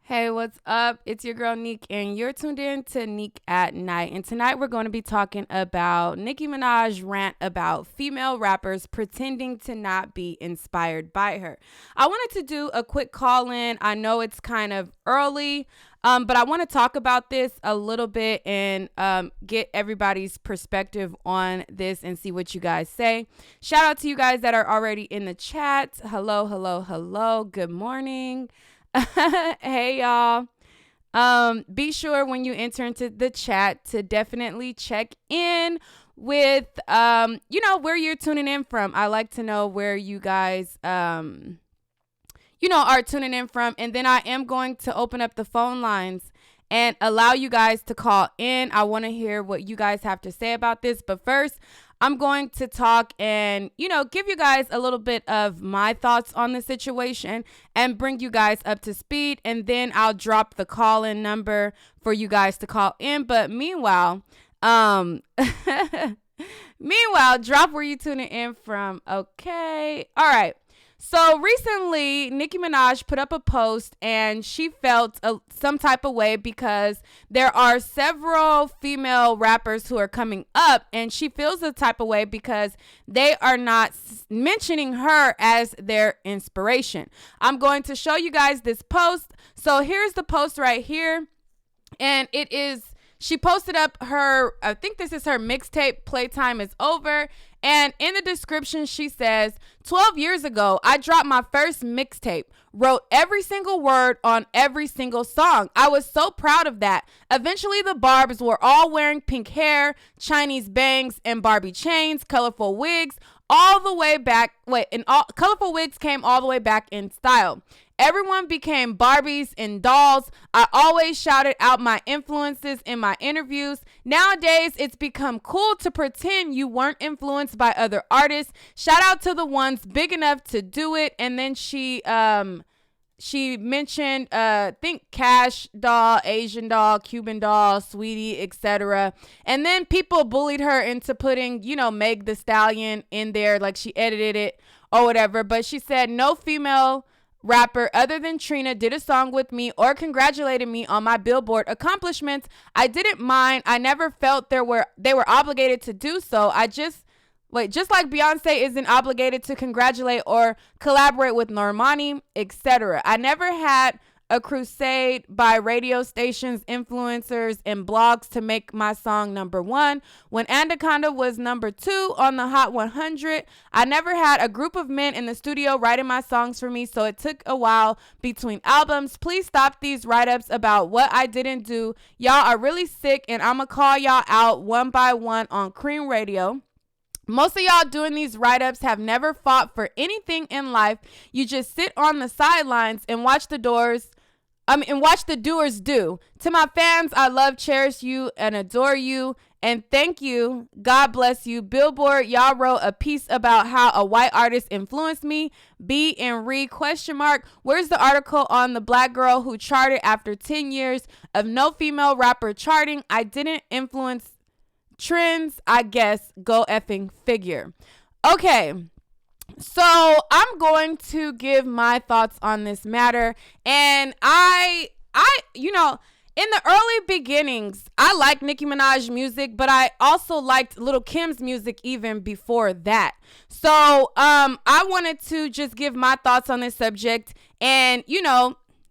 Hey, what's up? It's your girl Nique, and you're tuned in to Nique at Night. And tonight we're going to be talking about Nicki Minaj rant about female rappers pretending to not be inspired by her. I wanted to do a quick call in. I know it's kind of early, but I want to talk about this a little bit and get everybody's perspective on this and see what you guys say. Shout out to you guys that are already in the chat. Hello, hello, hello. Good morning. Hey y'all. Be sure when you enter into the chat to definitely check in with where you're tuning in from. I like to know where you guys are tuning in from, and then I am going to open up the phone lines and allow you guys to call in. I want to hear what you guys have to say about this, but first I'm going to talk and, give you guys a little bit of my thoughts on the situation and bring you guys up to speed. And then I'll drop the call-in number for you guys to call in. But meanwhile, drop where you tuning in from. Okay. All right. So recently, Nicki Minaj put up a post and she felt some type of way because there are several female rappers who are coming up, and she feels the type of way because they are not mentioning her as their inspiration. I'm going to show you guys this post. So here's the post right here, and it is, she posted up her, I think this is her mixtape, Playtime is Over. And in the description, she says, 12 years ago, I dropped my first mixtape, wrote every single word on every single song. I was so proud of that. Eventually, the Barbs were all wearing pink hair, Chinese bangs, and Barbie chains, colorful wigs, all the way back. Colorful wigs came all the way back in style. Everyone became Barbies and dolls. I always shouted out my influences in my interviews. Nowadays, it's become cool to pretend you weren't influenced by other artists. Shout out to the ones big enough to do it. And then she mentioned, think Cash Doll, Asian Doll, Cuban Doll, Sweetie, etc. And then people bullied her into putting, Meg the Stallion in there, like she edited it or whatever. But she said no female rapper other than Trina did a song with me or congratulated me on my Billboard accomplishments. I didn't mind. I never felt they were obligated to do so. Just like Beyonce isn't obligated to congratulate or collaborate with Normani, etc. I never had a crusade by radio stations, influencers, and blogs to make my song number one. When Anaconda was number 2 on the Hot 100, I never had a group of men in the studio writing my songs for me, so it took a while between albums. Please stop these write-ups about what I didn't do. Y'all are really sick, and I'ma call y'all out one by one on Cream Radio. Most of y'all doing these write-ups have never fought for anything in life. You just sit on the sidelines and watch the doers do. To my fans, I love, cherish you, and adore you. And thank you. God bless you. Billboard, y'all wrote a piece about how a white artist influenced me. B and re ? Where's the article on the black girl who charted after 10 years of no female rapper charting? I didn't influence trends, I guess. Go effing figure. Okay. So I'm going to give my thoughts on this matter. And I in the early beginnings, I liked Nicki Minaj music, but I also liked Lil' Kim's music even before that. So I wanted to just give my thoughts on this subject and,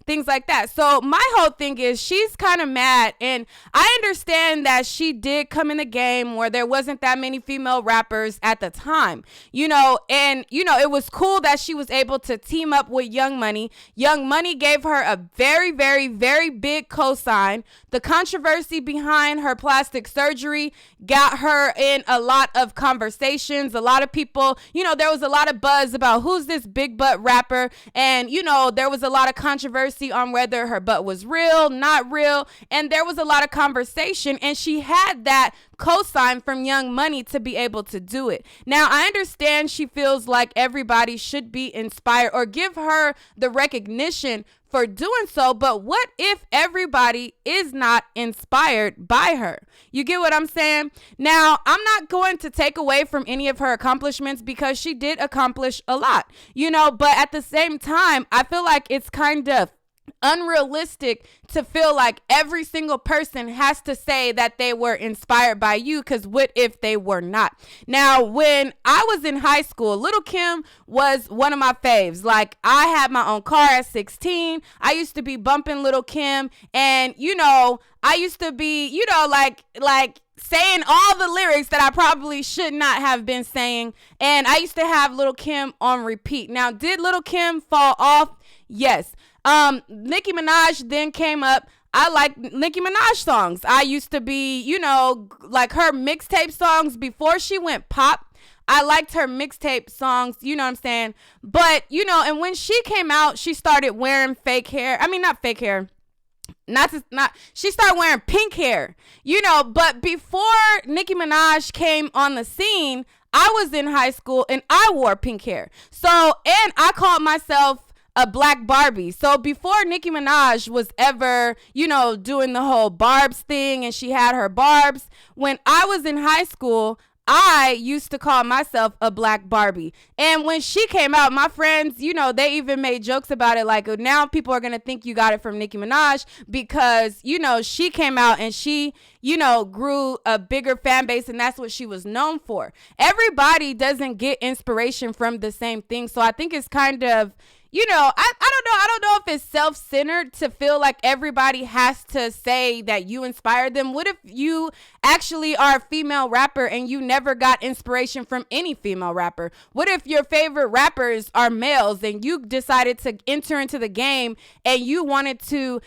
things like that. So my whole thing is she's kind of mad, and I understand that she did come in the game where there wasn't that many female rappers at the time, and it was cool that she was able to team up with Young Money. Young Money gave her a very, very, very big cosign. The controversy behind her plastic surgery got her in a lot of conversations. A lot of people, there was a lot of buzz about who's this big butt rapper, and there was a lot of controversy on whether her butt was real, not real, and there was a lot of conversation, and she had that cosign from Young Money to be able to do it. Now, I understand she feels like everybody should be inspired or give her the recognition for doing so, but what if everybody is not inspired by her? You get what I'm saying? Now, I'm not going to take away from any of her accomplishments because she did accomplish a lot, but at the same time, I feel like it's kind of unrealistic to feel like every single person has to say that they were inspired by you, because what if they were not? Now, when I was in high school, Little Kim was one of my faves. Like, I had my own car at 16. I used to be bumping Little Kim, and I used to be like saying all the lyrics that I probably should not have been saying, and I used to have Little Kim on repeat. Now, did Little Kim fall off? Yes. Nicki Minaj then came up. I like Nicki Minaj songs. I used to be, like her mixtape songs before she went pop. I liked her mixtape songs, you know what I'm saying? But, and when she came out, she started wearing fake hair. I mean, not fake hair. She started wearing pink hair, but before Nicki Minaj came on the scene, I was in high school and I wore pink hair. So, and I called myself a black Barbie. So before Nicki Minaj was ever, doing the whole Barbs thing and she had her Barbs, when I was in high school, I used to call myself a black Barbie. And when she came out, my friends, they even made jokes about it. Like, now people are going to think you got it from Nicki Minaj because, she came out and she, grew a bigger fan base, and that's what she was known for. Everybody doesn't get inspiration from the same thing. So I think it's kind of, I don't know if it's self-centered to feel like everybody has to say that you inspired them. What if you actually are a female rapper and you never got inspiration from any female rapper? What if your favorite rappers are males and you decided to enter into the game and you wanted to,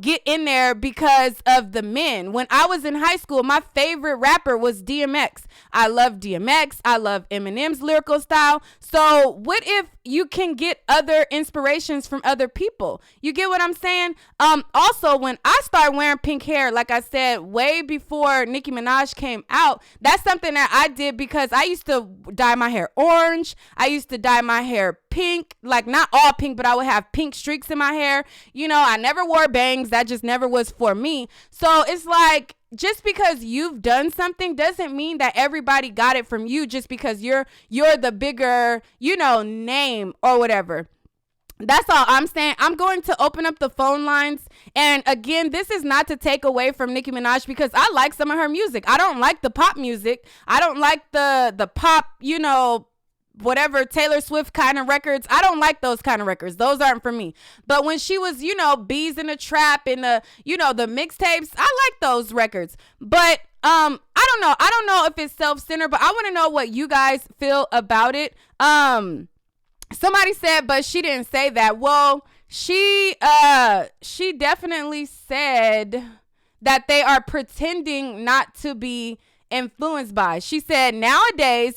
get in there because of the men? When I was in high school, my favorite rapper was DMX. I love DMX. I love Eminem's lyrical style. So what if you can get other inspirations from other people? You get what I'm saying? Also, when I started wearing pink hair, like I said, way before Nicki Minaj came out, that's something that I did because I used to dye my hair orange. I used to dye my hair pink, like not all pink, but I would have pink streaks in my hair. I never wore bangs. That just never was for me. So it's like, just because you've done something doesn't mean that everybody got it from you just because you're the bigger, name or whatever. That's all I'm saying. I'm going to open up the phone lines. And again, this is not to take away from Nicki Minaj because I like some of her music. I don't like the pop music. I don't like the pop, whatever Taylor Swift kind of records. I don't like those kind of records. Those aren't for me. But when she was, Bees in the Trap and the mixtapes, I like those records. But I don't know. I don't know if it's self-centered, but I want to know what you guys feel about it. Somebody said, but she didn't say that. Well, she definitely said that they are pretending not to be influenced by. She said, nowadays,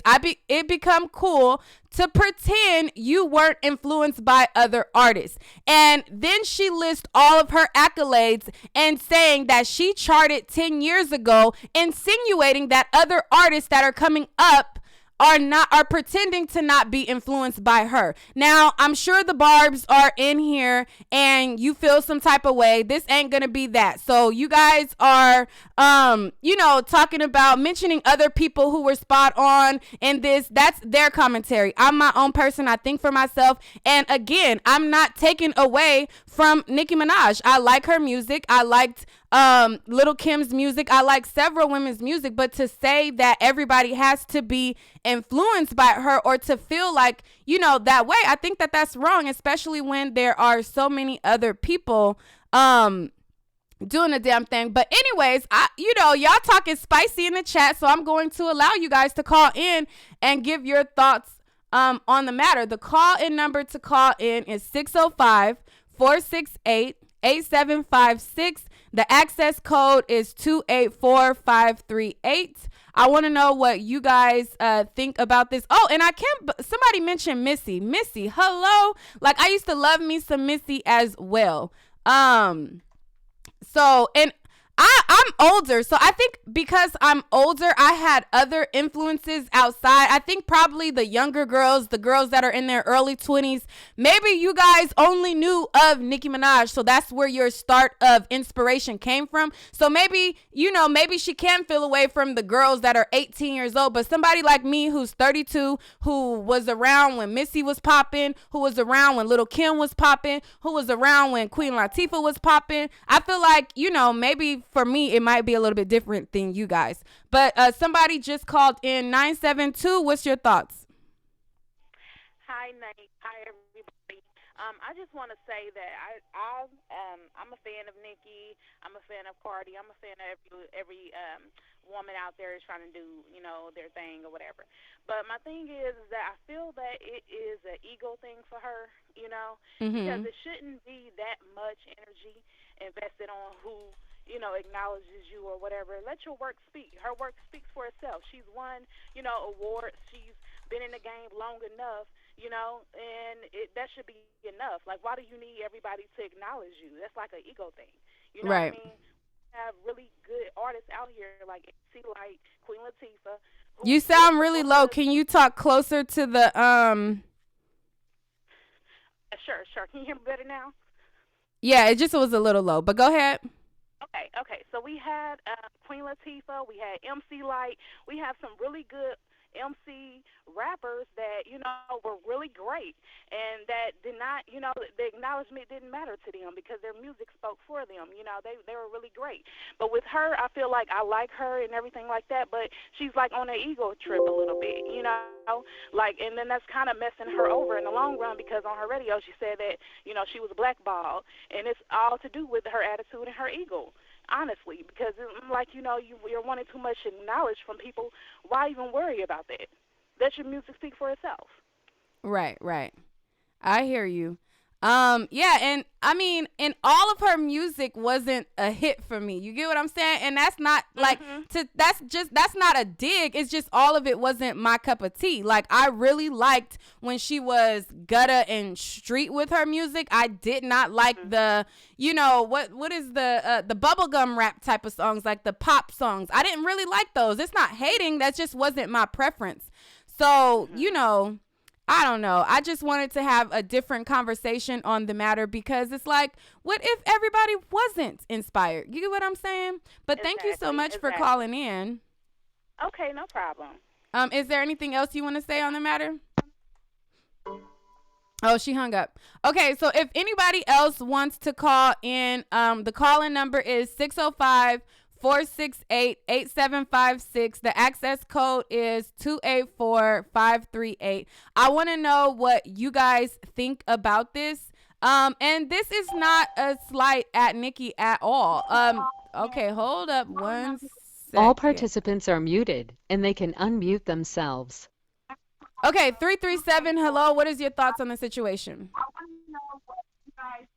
it become cool to pretend you weren't influenced by other artists. And then she lists all of her accolades and saying that she charted 10 years ago, insinuating that other artists that are coming up are pretending to not be influenced by her. Now, I'm sure the Barbs are in here and you feel some type of way. This ain't gonna be that. So you guys are talking about mentioning other people who were spot on in this. That's their commentary. I'm my own person. I think for myself. And again, I'm not taking away from Nicki Minaj. I like her music. I liked Little Kim's music. I like several women's music, but to say that everybody has to be influenced by her or to feel like, that way, I think that that's wrong, especially when there are so many other people doing the damn thing. But anyways, y'all talking spicy in the chat, so I'm going to allow you guys to call in and give your thoughts on the matter. The call-in number to call in is 605-468-8756. The access code is 284538. I want to know what you guys think about this. Oh, and somebody mentioned Missy. Missy, hello. Like, I used to love me some Missy as well. So, and I'm older, so I think because I'm older, I had other influences outside. I think probably the younger girls, the girls that are in their early 20s, maybe you guys only knew of Nicki Minaj, so that's where your start of inspiration came from. So maybe, maybe she can feel away from the girls that are 18 years old, but somebody like me who's 32, who was around when Missy was popping, who was around when Little Kim was popping, who was around when Queen Latifah was popping, I feel like, maybe for me, it might be a little bit different than you guys. But somebody just called in 972. What's your thoughts? Hi, Nite. Hi, everybody. I just want to say that I'm a fan of Nicki. I'm a fan of Cardi. I'm a fan of every woman out there is trying to do their thing or whatever. But my thing is that I feel that it is an ego thing for her, because Mm-hmm. it shouldn't be that much energy invested on who acknowledges you or whatever. Let your work speak. Her work speaks for itself. She's won awards. She's been in the game long enough, and that should be enough. Like, why do you need everybody to acknowledge you? That's like an ego thing. You know what I Right. mean? Have really good artists out here like MC Light, Queen Latifah, You who really sound really support low. the. Can you talk closer to the? Sure, sure. Can you hear me better now? Yeah, it just was a little low, but go ahead. Okay, okay. So we had Queen Latifah, we had MC Light, we have some really good MC rappers that were really great, and that did not, the acknowledgement didn't matter to them because their music spoke for them. They were really great. But with her, I feel like I like her and everything like that, but she's like on an ego trip a little bit, like, and then that's kind of messing her over in the long run because on her radio she said that she was blackballed, and it's all to do with her attitude and her ego, honestly, because like you're wanting too much knowledge from people. Why even worry about that? Let your music speak for itself. Right, right. I hear you. Yeah, and I mean, and all of her music wasn't a hit for me. You get what I'm saying? And that's not like Mhm. that's not a dig. It's just all of it wasn't my cup of tea. Like I really liked when she was gutter and street with her music. I did not like Mhm. the, what is the bubblegum rap type of songs, like the pop songs. I didn't really like those. It's not hating, that just wasn't my preference. So, Mhm. I don't know. I just wanted to have a different conversation on the matter because it's like, what if everybody wasn't inspired? You get what I'm saying? But thank you so Exactly. much for Exactly. calling in. Okay, no problem. Is there anything else you want to say on the matter? Oh, she hung up. Okay, so if anybody else wants to call in, the call-in number is 605-468-8756. The access code is 284538. I want to know what you guys think about this. And this is not a slight at Nicki at all. Okay, hold up one All second. participants are muted and they can unmute themselves. Okay, 337, hello. What is your thoughts on the situation?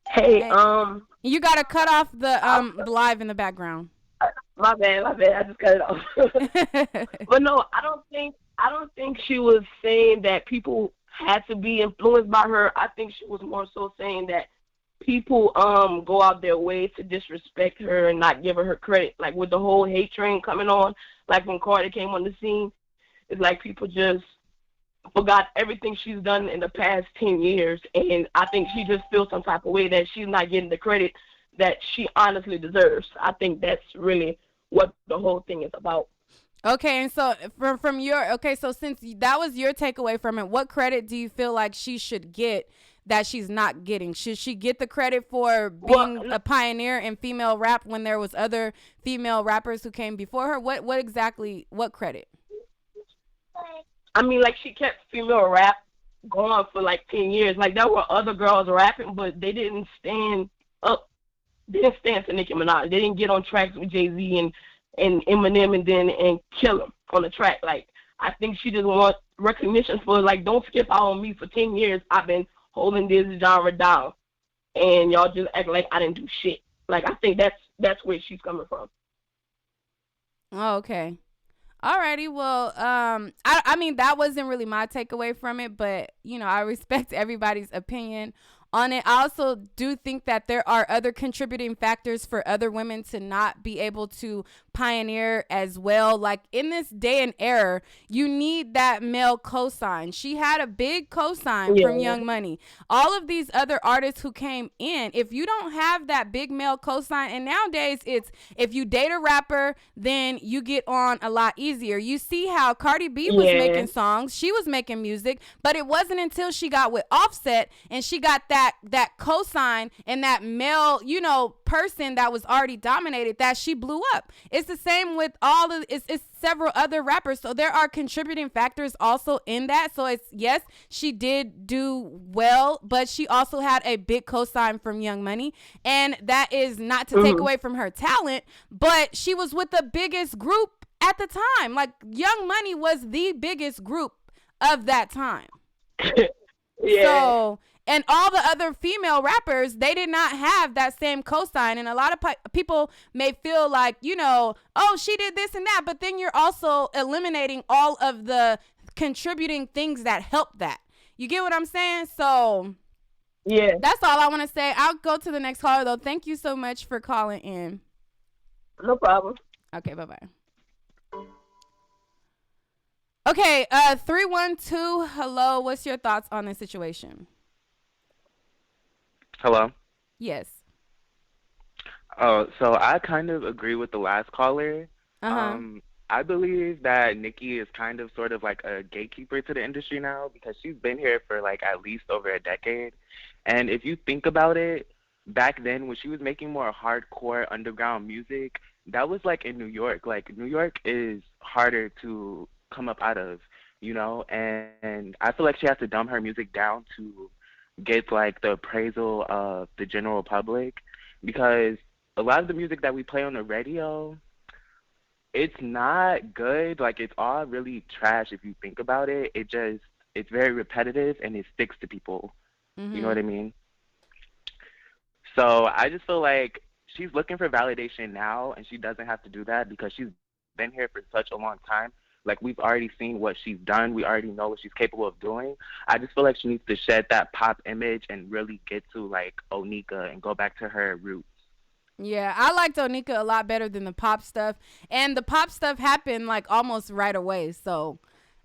Hey, Hey, you gotta cut off the live in the background. my bad. I just cut it off. But no, I don't think she was saying that people had to be influenced by her. I think she was more so saying that people go out their way to disrespect her and not give her credit. Like with the whole hate train coming on, like when Carter came on the scene, it's like people just forgot everything she's done in the past 10 years, and I think she just feels some type of way that she's not getting the credit that she honestly deserves. I think that's really what the whole thing is about. Okay, and so from your so since that was your takeaway from it, what credit do you feel like she should get that she's not getting? Should she get the credit for Well, being a pioneer in female rap when there was other female rappers who came before her? What exactly, what credit? I mean, like, she kept female rap going for like 10 years. Like, there were other girls rapping, but they didn't stand up. They didn't stand to Nicki Minaj. They didn't get on tracks with Jay-Z and Eminem and kill him on the track. Like, I think she just wants recognition for, like, don't skip out on me. For 10 years, I've been holding this genre down, and y'all just act like I didn't do shit. Like, I think that's where she's coming from. Oh, okay. Alrighty, well, I mean that wasn't really my takeaway from it, but I respect everybody's opinion on it. I also do think that there are other contributing factors for other women to not be able to pioneer as well. Like in this day and era, you need that male cosign. She had a big cosign from Young Money. All of these other artists who came in, if you don't have that big male cosign, and nowadays it's if you date a rapper, then you get on a lot easier. You see how Cardi B was making songs, she was making music, but it wasn't until she got with Offset and she got that cosign and that male, you know, person that was already dominated that she blew up. It's the same with all of it's several other rappers. So there are contributing factors also in that. So it's yes, she did do well, but she also had a big cosign from Young Money. And that is not to take away from her talent, but she was with the biggest group at the time. Like Young Money was the biggest group of that time. So, and all the other female rappers, they did not have that same cosign. And a lot of people may feel like, you know, oh, she did this and that. But then you're also eliminating all of the contributing things that help that. You get what I'm saying? So, yeah, that's all I want to say. I'll go to the next caller, though. Thank you so much for calling in. No problem. Okay, bye-bye. Okay, 312, hello. What's your thoughts on the situation? Hello? Yes. Oh, so I kind of agree with the last caller. Uh-huh. I believe that Nicki is kind of sort of like a gatekeeper to the industry now because she's been here for like at least over a decade. And if you think about it, back then when she was making more hardcore underground music, that was like in New York. Like New York is harder to come up out of, you know, and I feel like she has to dumb her music down to get like the appraisal of the general public, because a lot of the music that we play on the radio, it's not good. Like it's all really trash if you think about it. It's very repetitive and it sticks to people. You know what I mean? So I just feel like she's looking for validation now, and she doesn't have to do that because she's been here for such a long time. Like, we've already seen what she's done. We already know what she's capable of doing. I just feel like she needs to shed that pop image and really get to, like, Onika and go back to her roots. Yeah, I liked Onika a lot better than the pop stuff. And the pop stuff happened, like, almost right away. So,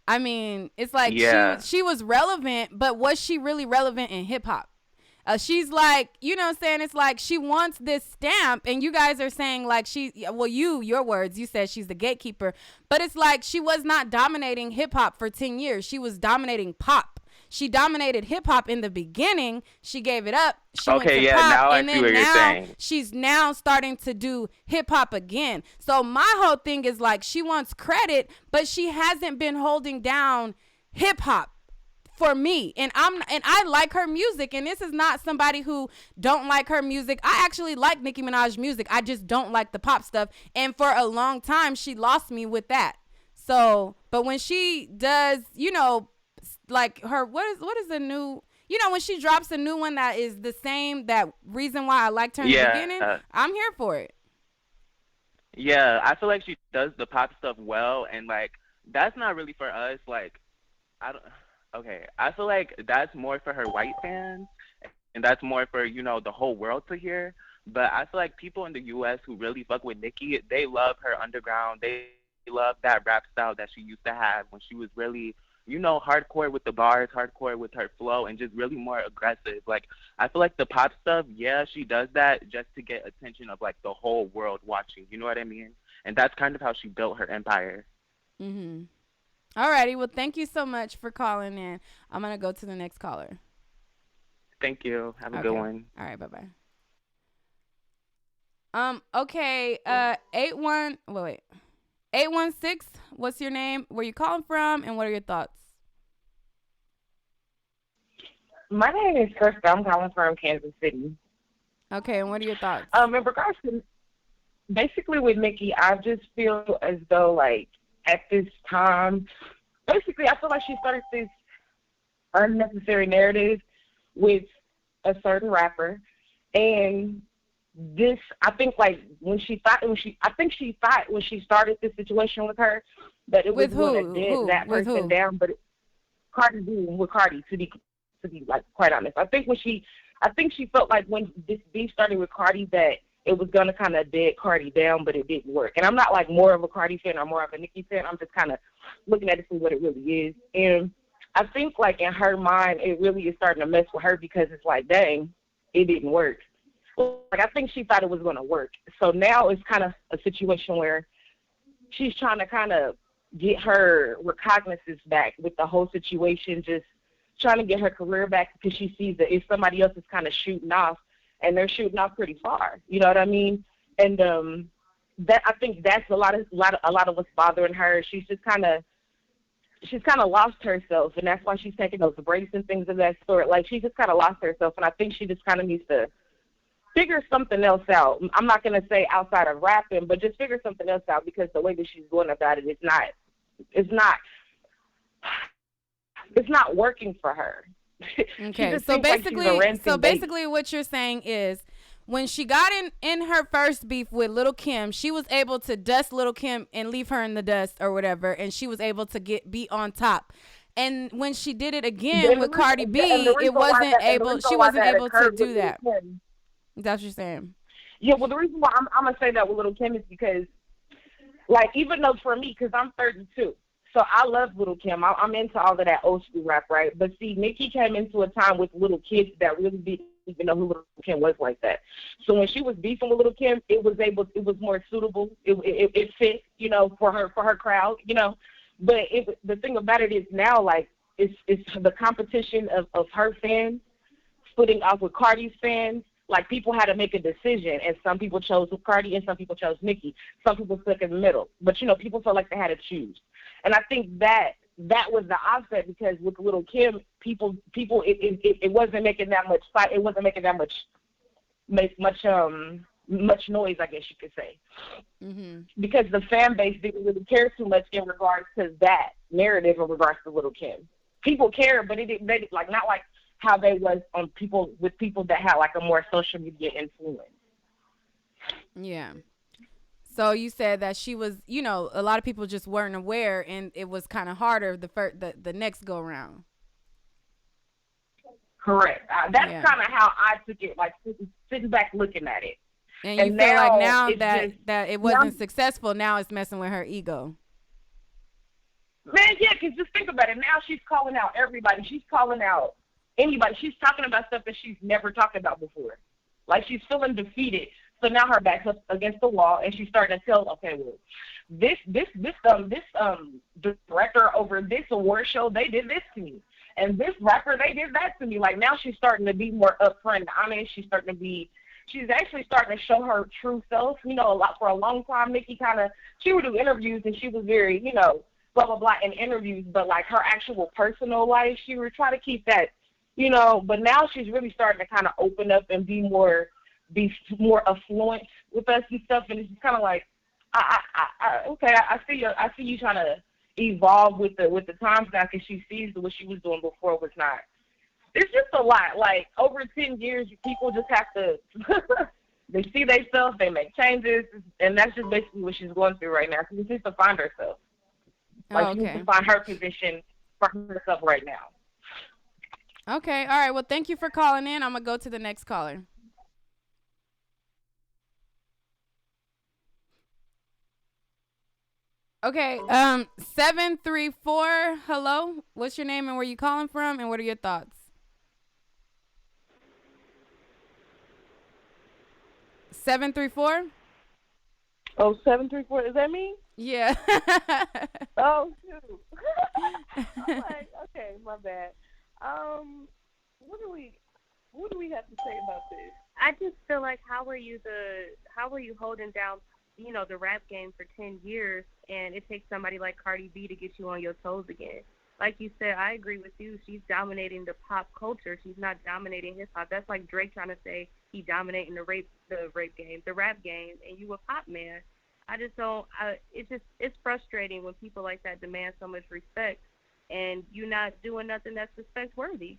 I mean, it's like she was relevant, but was she really relevant in hip-hop? She's like, you know what I'm saying? It's like she wants this stamp, and you guys are saying like your words, you said she's the gatekeeper, but it's like she was not dominating hip hop for 10 years. She was dominating pop. She dominated hip hop in the beginning. She gave it up. She went to pop, now and I then see what you're saying. She's now starting to do hip hop again. So my whole thing is like she wants credit, but she hasn't been holding down hip hop for me, and I like her music, and this is not somebody who don't like her music. I actually like Nicki Minaj music. I just don't like the pop stuff, and for a long time she lost me with that. So, but when she does, you know, like her what is the new, you know, when she drops a new one that is the same, that reason why I liked her in the beginning, I'm here for it. Yeah, I feel like she does the pop stuff well, and like that's not really for us. Like, I feel like that's more for her white fans, and that's more for, you know, the whole world to hear. But I feel like people in the U.S. who really fuck with Nicki, they love her underground. They love that rap style that she used to have when she was really, you know, hardcore with the bars, hardcore with her flow, and just really more aggressive. Like, I feel like the pop stuff, yeah, she does that just to get attention of, like, the whole world watching. You know what I mean? And that's kind of how she built her empire. Mm-hmm. Alrighty, well, thank you so much for calling in. I'm going to go to the next caller. Thank you. Have a good one. All right, bye-bye. Okay, 816, what's your name? Where you calling from, and what are your thoughts? My name is Krista. I'm calling from Kansas City. Okay, and what are your thoughts? In regards to, basically with Nicki, I just feel as though, like, at this time, basically, I feel like she started this unnecessary narrative with a certain rapper, and this, I think, like, when she started this situation with her, that it was going to dead that person down, but Cardi, to be like quite honest, I think I think she felt like when this beef started with Cardi that it was gonna kind of dead Cardi down, but it didn't work. And I'm not like more of a Cardi fan or more of a Nicki fan. I'm just kind of looking at it for what it really is. And I think like in her mind, it really is starting to mess with her because it's like, dang, it didn't work. Like I think she thought it was gonna work. So now it's kind of a situation where she's trying to kind of get her recognizance back with the whole situation, just trying to get her career back because she sees that if somebody else is kind of shooting off, and they're shooting off pretty far, you know what I mean? And that I think that's a lot of what's bothering her. She's kind of lost herself, and that's why she's taking those breaks and things of that sort. Like she just kind of lost herself, and I think she just kind of needs to figure something else out. I'm not gonna say outside of rapping, but just figure something else out because the way that she's going about it, it's not working for her. Okay, so basically what you're saying is when she got in her first beef with Lil' Kim, she was able to dust Lil' Kim and leave her in the dust or whatever, and she was able to be on top. And when she did it again with Cardi B, she wasn't able to do that. That's what you're saying. Yeah, well, the reason why I'm going to say that with Lil' Kim is because, like, even though for me, because I'm 32, so I love Lil' Kim. I'm into all of that old school rap, right? But see, Nicki came into a time with little kids that really didn't even know who Lil' Kim was like that. So when she was beefing with Lil' Kim, it was more suitable. It fit, you know, for her crowd, you know. But the thing about it is now, like, it's the competition of her fans splitting off with Cardi's fans. Like, people had to make a decision, and some people chose Cardi and some people chose Nicki. Some people stuck in the middle. But, you know, people felt like they had to choose. And I think that was the offset because with Lil' Kim, people, it wasn't making that much fight. It wasn't making that much noise, I guess you could say. Mm-hmm. Because the fan base didn't really care too much in regards to that narrative in regards to Lil' Kim. People care, but it didn't, like, not like how they was on people that had like a more social media influence. Yeah. So you said that she was, you know, a lot of people just weren't aware, and it was kind of harder the next go round. Correct. That's kind of how I took it, like sitting back looking at it. And you feel like now that it wasn't successful, now it's messing with her ego. Man, yeah, because just think about it. Now she's calling out everybody. She's calling out anybody. She's talking about stuff that she's never talked about before. Like, she's feeling defeated. So now her back's up against the wall, and she's starting to tell, okay, well, this director over this award show, they did this to me, and this rapper, they did that to me. Like, now she's starting to be more upfront and honest. She's actually starting to show her true self. You know, for a long time, Nicki she would do interviews, and she was very, you know, blah blah blah in interviews, but like her actual personal life, she would try to keep that, you know. But now she's really starting to kind of open up and be more affluent with us and stuff, and it's just kind of like, I see you trying to evolve with the times now, because she sees that what she was doing before was not. It's just a lot. Like, over 10 years, people just have to they see themselves, they make changes, and that's just basically what she's going through right now. She just needs to find herself. Like, she needs to find her position for herself right now. Okay, all right. Well, thank you for calling in. I'm gonna go to the next caller. Okay, 734. Hello. What's your name and where you calling from, and what are your thoughts? 734. Oh, 734. Is that me? Yeah. Oh shoot. I'm like, okay, my bad. What do we have to say about this? I just feel like how are you holding down, you know, the rap game for 10 years, and it takes somebody like Cardi B to get you on your toes again. Like you said, I agree with you. She's dominating the pop culture. She's not dominating hip hop. That's like Drake trying to say he dominating the rap game, and you a pop man. I just don't. It's frustrating when people like that demand so much respect, and you're not doing nothing that's respect worthy.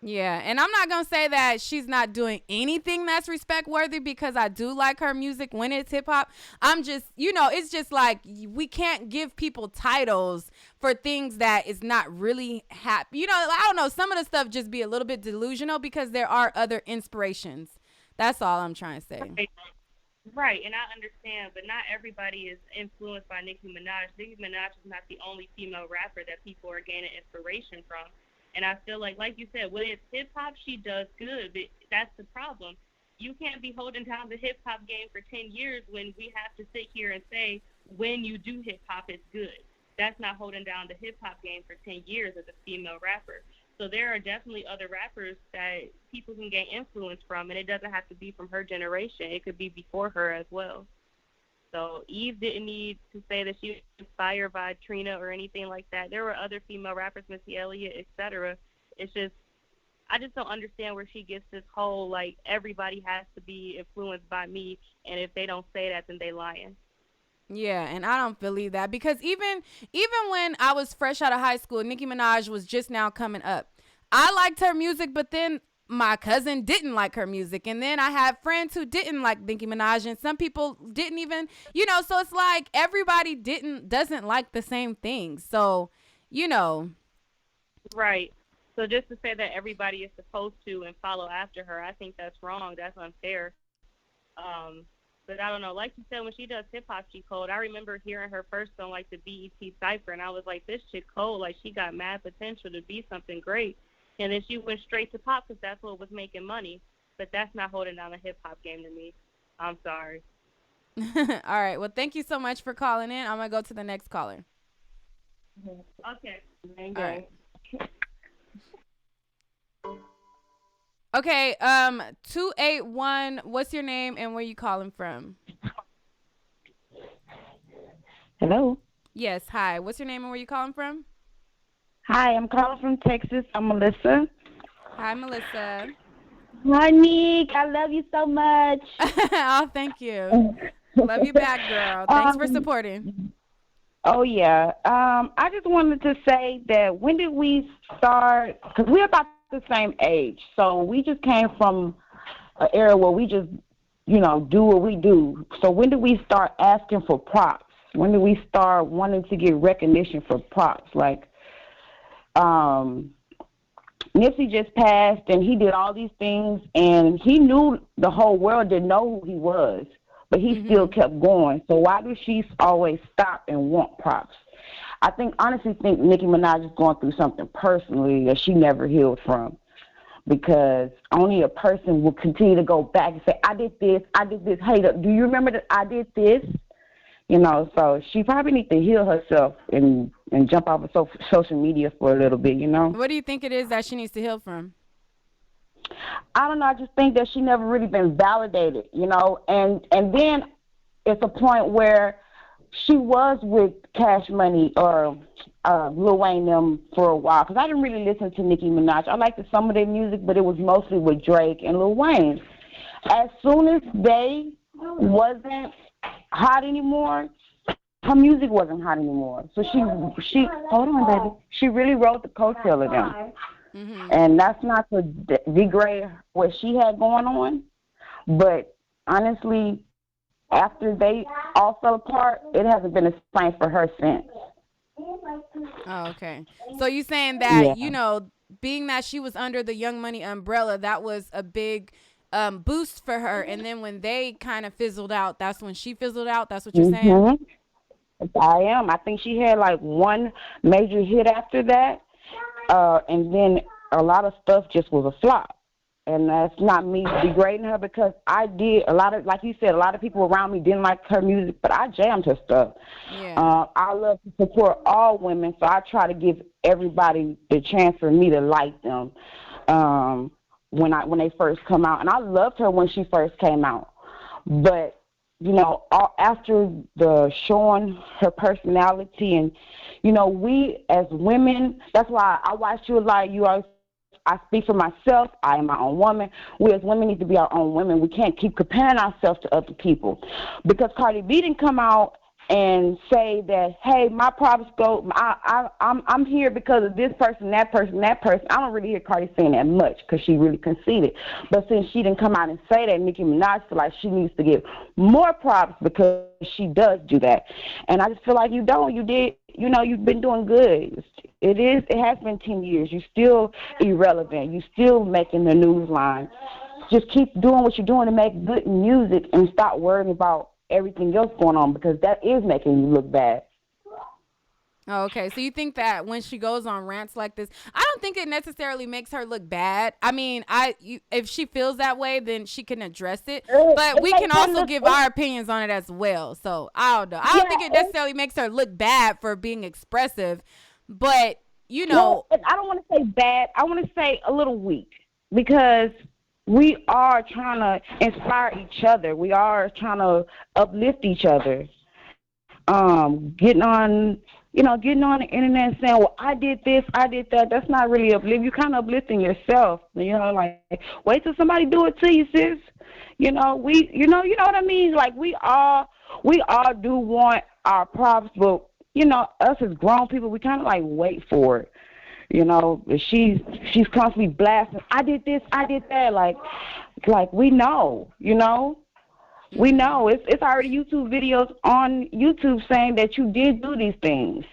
Yeah, and I'm not gonna say that she's not doing anything that's respect worthy because I do like her music when it's hip hop. I'm just, it's just like we can't give people titles for things that is not really happy. I don't know. Some of the stuff just be a little bit delusional because there are other inspirations. That's all I'm trying to say. Right, and I understand, but not everybody is influenced by Nicki Minaj. Nicki Minaj is not the only female rapper that people are gaining inspiration from. And I feel like you said, when it's hip-hop, she does good, but that's the problem. You can't be holding down the hip-hop game for 10 years when we have to sit here and say, when you do hip-hop, it's good. That's not holding down the hip-hop game for 10 years as a female rapper. So there are definitely other rappers that people can gain influence from, and it doesn't have to be from her generation. It could be before her as well. So Eve didn't need to say that she was inspired by Trina or anything like that. There were other female rappers, Missy Elliott, etc. It's just, I just don't understand where she gets this whole, like, everybody has to be influenced by me, and if they don't say that, then they lying. Yeah, and I don't believe that because even when I was fresh out of high school, Nicki Minaj was just now coming up. I liked her music, but then my cousin didn't like her music, and then I had friends who didn't like Nicki Minaj, and some people didn't even, so it's like everybody doesn't like the same things. So, Right. So just to say that everybody is supposed to and follow after her, I think that's wrong. That's unfair. But I don't know. Like you said, when she does hip-hop, she cold. I remember hearing her first on, like, the BET Cypher, and I was like, this chick cold. Like, she got mad potential to be something great. And then she went straight to pop because that's what was making money. But that's not holding down a hip-hop game to me. I'm sorry. All right. Well, thank you so much for calling in. I'm going to go to the next caller. Okay. All right. Okay, 281, what's your name and where you calling from? Hello. Yes, hi. What's your name and where you calling from? Hi, I'm calling from Texas. I'm Melissa. Hi, Melissa. Hi, Nique. I love you so much. Oh, thank you. Love you back, girl. Thanks for supporting. Oh, yeah. I just wanted to say that when did we start, because we're about the same age, so we just came from an era where we just, do what we do. So when did we start asking for props? When did we start wanting to get recognition for props? Like, Nipsey just passed, and he did all these things, and he knew the whole world didn't know who he was, but he still kept going. So why does she always stop and want props? I honestly think Nicki Minaj is going through something personally that she never healed from, because only a person will continue to go back and say, I did this. Hey, do you remember that I did this? So she probably needs to heal herself and jump off of social media for a little bit, What do you think it is that she needs to heal from? I don't know. I just think that she never really been validated, and then it's a point where she was with Cash Money or Lil Wayne them for a while, because I didn't really listen to Nicki Minaj. I liked some of their music, but it was mostly with Drake and Lil Wayne. As soon as they wasn't hot anymore, her music wasn't hot anymore. So she hold on, baby. She really wrote the coattail of them. And that's not to degrade what she had going on, but honestly, after they all fell apart, it hasn't been the same for her since. Oh, okay. So you saying that, being that she was under the Young Money umbrella, that was a big boost for her. And then when they kind of fizzled out, that's when she fizzled out. That's what you're saying? I am. I think she had like one major hit after that. And then a lot of stuff just was a flop. And that's not me degrading her, because I did a lot of, like you said, a lot of people around me didn't like her music, but I jammed her stuff. Yeah. I love to support all women, so I try to give everybody the chance for me to like them when they first come out. And I loved her when she first came out. But, after the showing her personality and, we as women, that's why I watch you a lot. You always, I speak for myself. I am my own woman. We as women need to be our own women. We can't keep comparing ourselves to other people. Because Cardi B didn't come out and say that, hey, my props go. I'm here because of this person, that person, that person. I don't really hear Cardi saying that much because she really conceded. But since she didn't come out and say that, Nicki Minaj feel like she needs to give more props because she does do that. And I just feel like you don't. You did. You know, you've been doing good. It has been 10 years. You're still irrelevant. You're still making the news line. Just keep doing what you're doing to make good music and stop worrying about everything else going on because that is making you look bad. Oh, okay, so you think that when she goes on rants like this, I don't think it necessarily makes her look bad. I mean, if she feels that way, then she can address it. But we can also give our opinions on it as well. So I don't know. I don't think it necessarily makes her look bad for being expressive. But, you know. Well, I don't want to say bad. I want to say a little weak because we are trying to inspire each other. We are trying to uplift each other. Getting on the internet and saying, well, I did this, I did that. That's not really uplift. You're kind of uplifting yourself. You know, like, wait till somebody do it to you, sis. You know, you know what I mean? Like, we all do want our props, but, you know, us as grown people, we kind of, like, wait for it. You know, she's constantly blasting, I did this, I did that. Like we know, you know. We know. It's already YouTube videos on YouTube saying that you did do these things.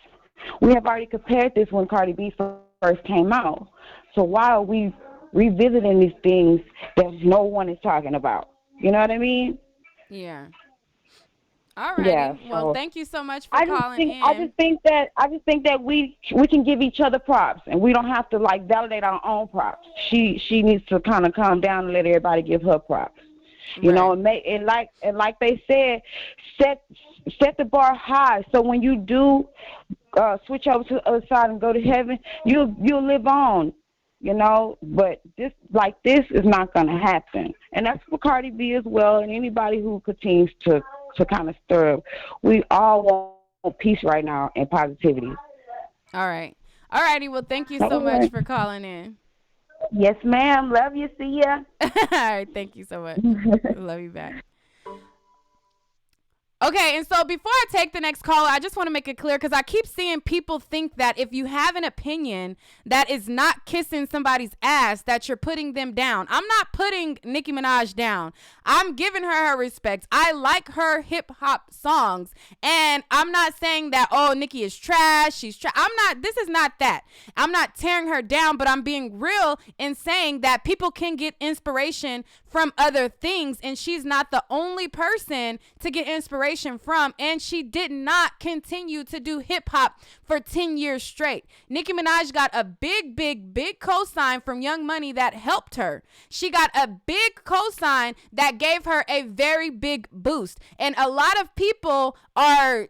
We have already compared this when Cardi B first came out. So why are we revisiting these things that no one is talking about? You know what I mean? Yeah. All right. Yeah, well, thank you so much for calling in. I just think that we can give each other props, and we don't have to like validate our own props. She needs to kind of calm down and let everybody give her props. You know, and like they said, set the bar high. So when you do switch over to the other side and go to heaven, you'll live on. You know, but this is not going to happen, and that's for Cardi B as well, and anybody who continues to kind of stir up. We all want peace right now and positivity. All right. All righty. Well, thank you so much for calling in. Yes, ma'am. Love you. See ya. All right. Thank you so much. Love you back. Okay, and so before I take the next caller, I just want to make it clear because I keep seeing people think that if you have an opinion that is not kissing somebody's ass, that you're putting them down. I'm not putting Nicki Minaj down. I'm giving her respect. I like her hip-hop songs, and I'm not saying that, oh, Nicki is trash, she's trash. This is not that. I'm not tearing her down, but I'm being real in saying that people can get inspiration from other things, and she's not the only person to get inspiration from, and she did not continue to do hip-hop for 10 years straight. Nicki Minaj got a big cosign from Young Money that helped her. She got a big cosign that gave her a very big boost, and a lot of people are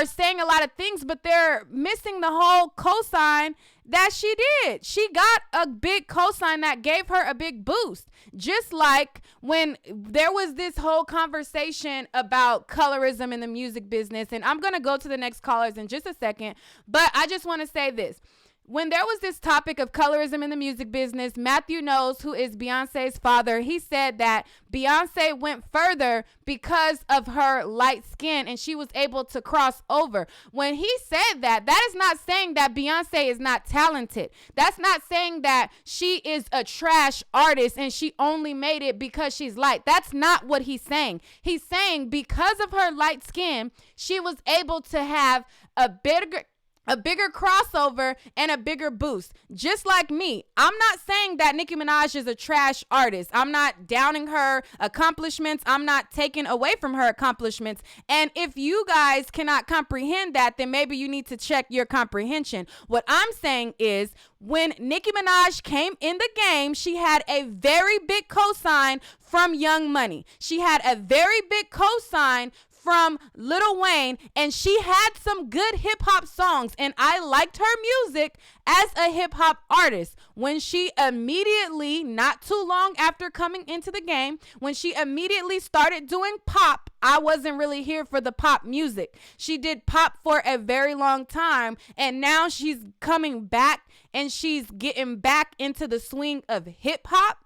saying a lot of things, but they're missing the whole cosign that she did. She got a big cosign that gave her a big boost. Just like when there was this whole conversation about colorism in the music business, and I'm going to go to the next callers in just a second, but I just want to say this. When there was this topic of colorism in the music business, Matthew Knowles, who is Beyonce's father, he said that Beyonce went further because of her light skin and she was able to cross over. When he said that, that is not saying that Beyonce is not talented. That's not saying that she is a trash artist and she only made it because she's light. That's not what he's saying. He's saying because of her light skin, she was able to have a bigger crossover and a bigger boost. Just like me. I'm not saying that Nicki Minaj is a trash artist. I'm not downing her accomplishments. I'm not taking away from her accomplishments. And if you guys cannot comprehend that, then maybe you need to check your comprehension. What I'm saying is when Nicki Minaj came in the game, she had a very big cosign from Young Money. She had a very big cosign from Lil Wayne, and she had some good hip-hop songs, and I liked her music as a hip-hop artist. When she immediately, not too long after coming into the game, when she immediately started doing pop, I wasn't really here for the pop music. She did pop for a very long time, and now she's coming back, and she's getting back into the swing of hip-hop.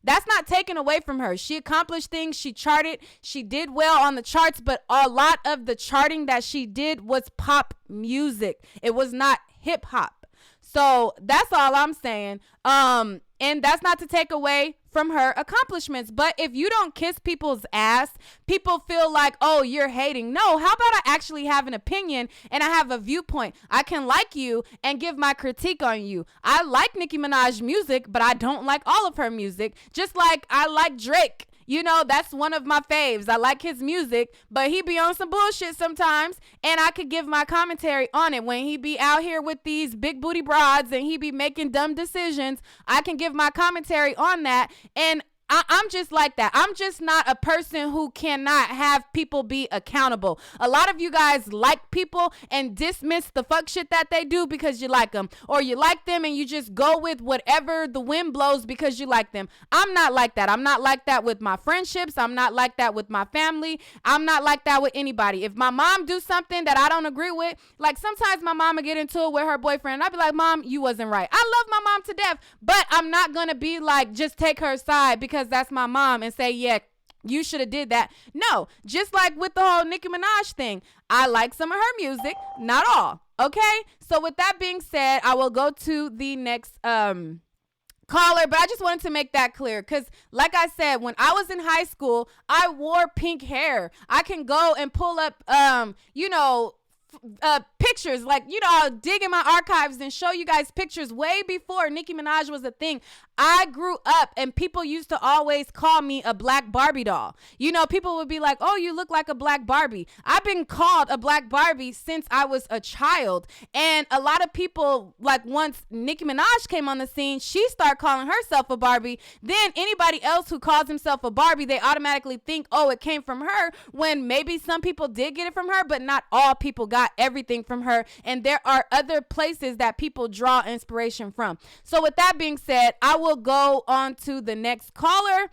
That's not taken away from her. She accomplished things. She charted. She did well on the charts, but a lot of the charting that she did was pop music. It was not hip hop. So that's all I'm saying. And that's not to take away from her accomplishments. But if you don't kiss people's ass, people feel like, oh, you're hating. No, how about I actually have an opinion and I have a viewpoint? I can like you and give my critique on you. I like Nicki Minaj music, but I don't like all of her music. Just like I like Drake. You know, that's one of my faves. I like his music, but he be on some bullshit sometimes, and I could give my commentary on it. When he be out here with these big booty broads and he be making dumb decisions, I can give my commentary on that, and I'm just like that. I'm just not a person who cannot have people be accountable. A lot of you guys like people and dismiss the fuck shit that they do because you like them, or you like them and you just go with whatever the wind blows because you like them. I'm not like that. I'm not like that with my friendships. I'm not like that with my family. I'm not like that with anybody. If my mom do something that I don't agree with, like sometimes my mama get into it with her boyfriend, and I be like, Mom, you wasn't right. I love my mom to death, but I'm not gonna be like, just take her side because that's my mom and say, yeah, you should have did that. No, just like with the whole Nicki Minaj thing, I like some of her music, not all. Okay, so with that being said, I will go to the next caller, but I just wanted to make that clear because like I said, when I was in high school, I wore pink hair. I can go and pull up pictures, like, I'll dig in my archives and show you guys pictures way before Nicki Minaj was a thing. I grew up and people used to always call me a black Barbie doll. People would be like, oh, you look like a black Barbie. I've been called a black Barbie since I was a child. And a lot of people, like once Nicki Minaj came on the scene, she started calling herself a Barbie. Then anybody else who calls himself a Barbie, they automatically think, oh, it came from her, when maybe some people did get it from her, but not all people got everything from her. And there are other places that people draw inspiration from. So with that being said, I will go on to the next caller,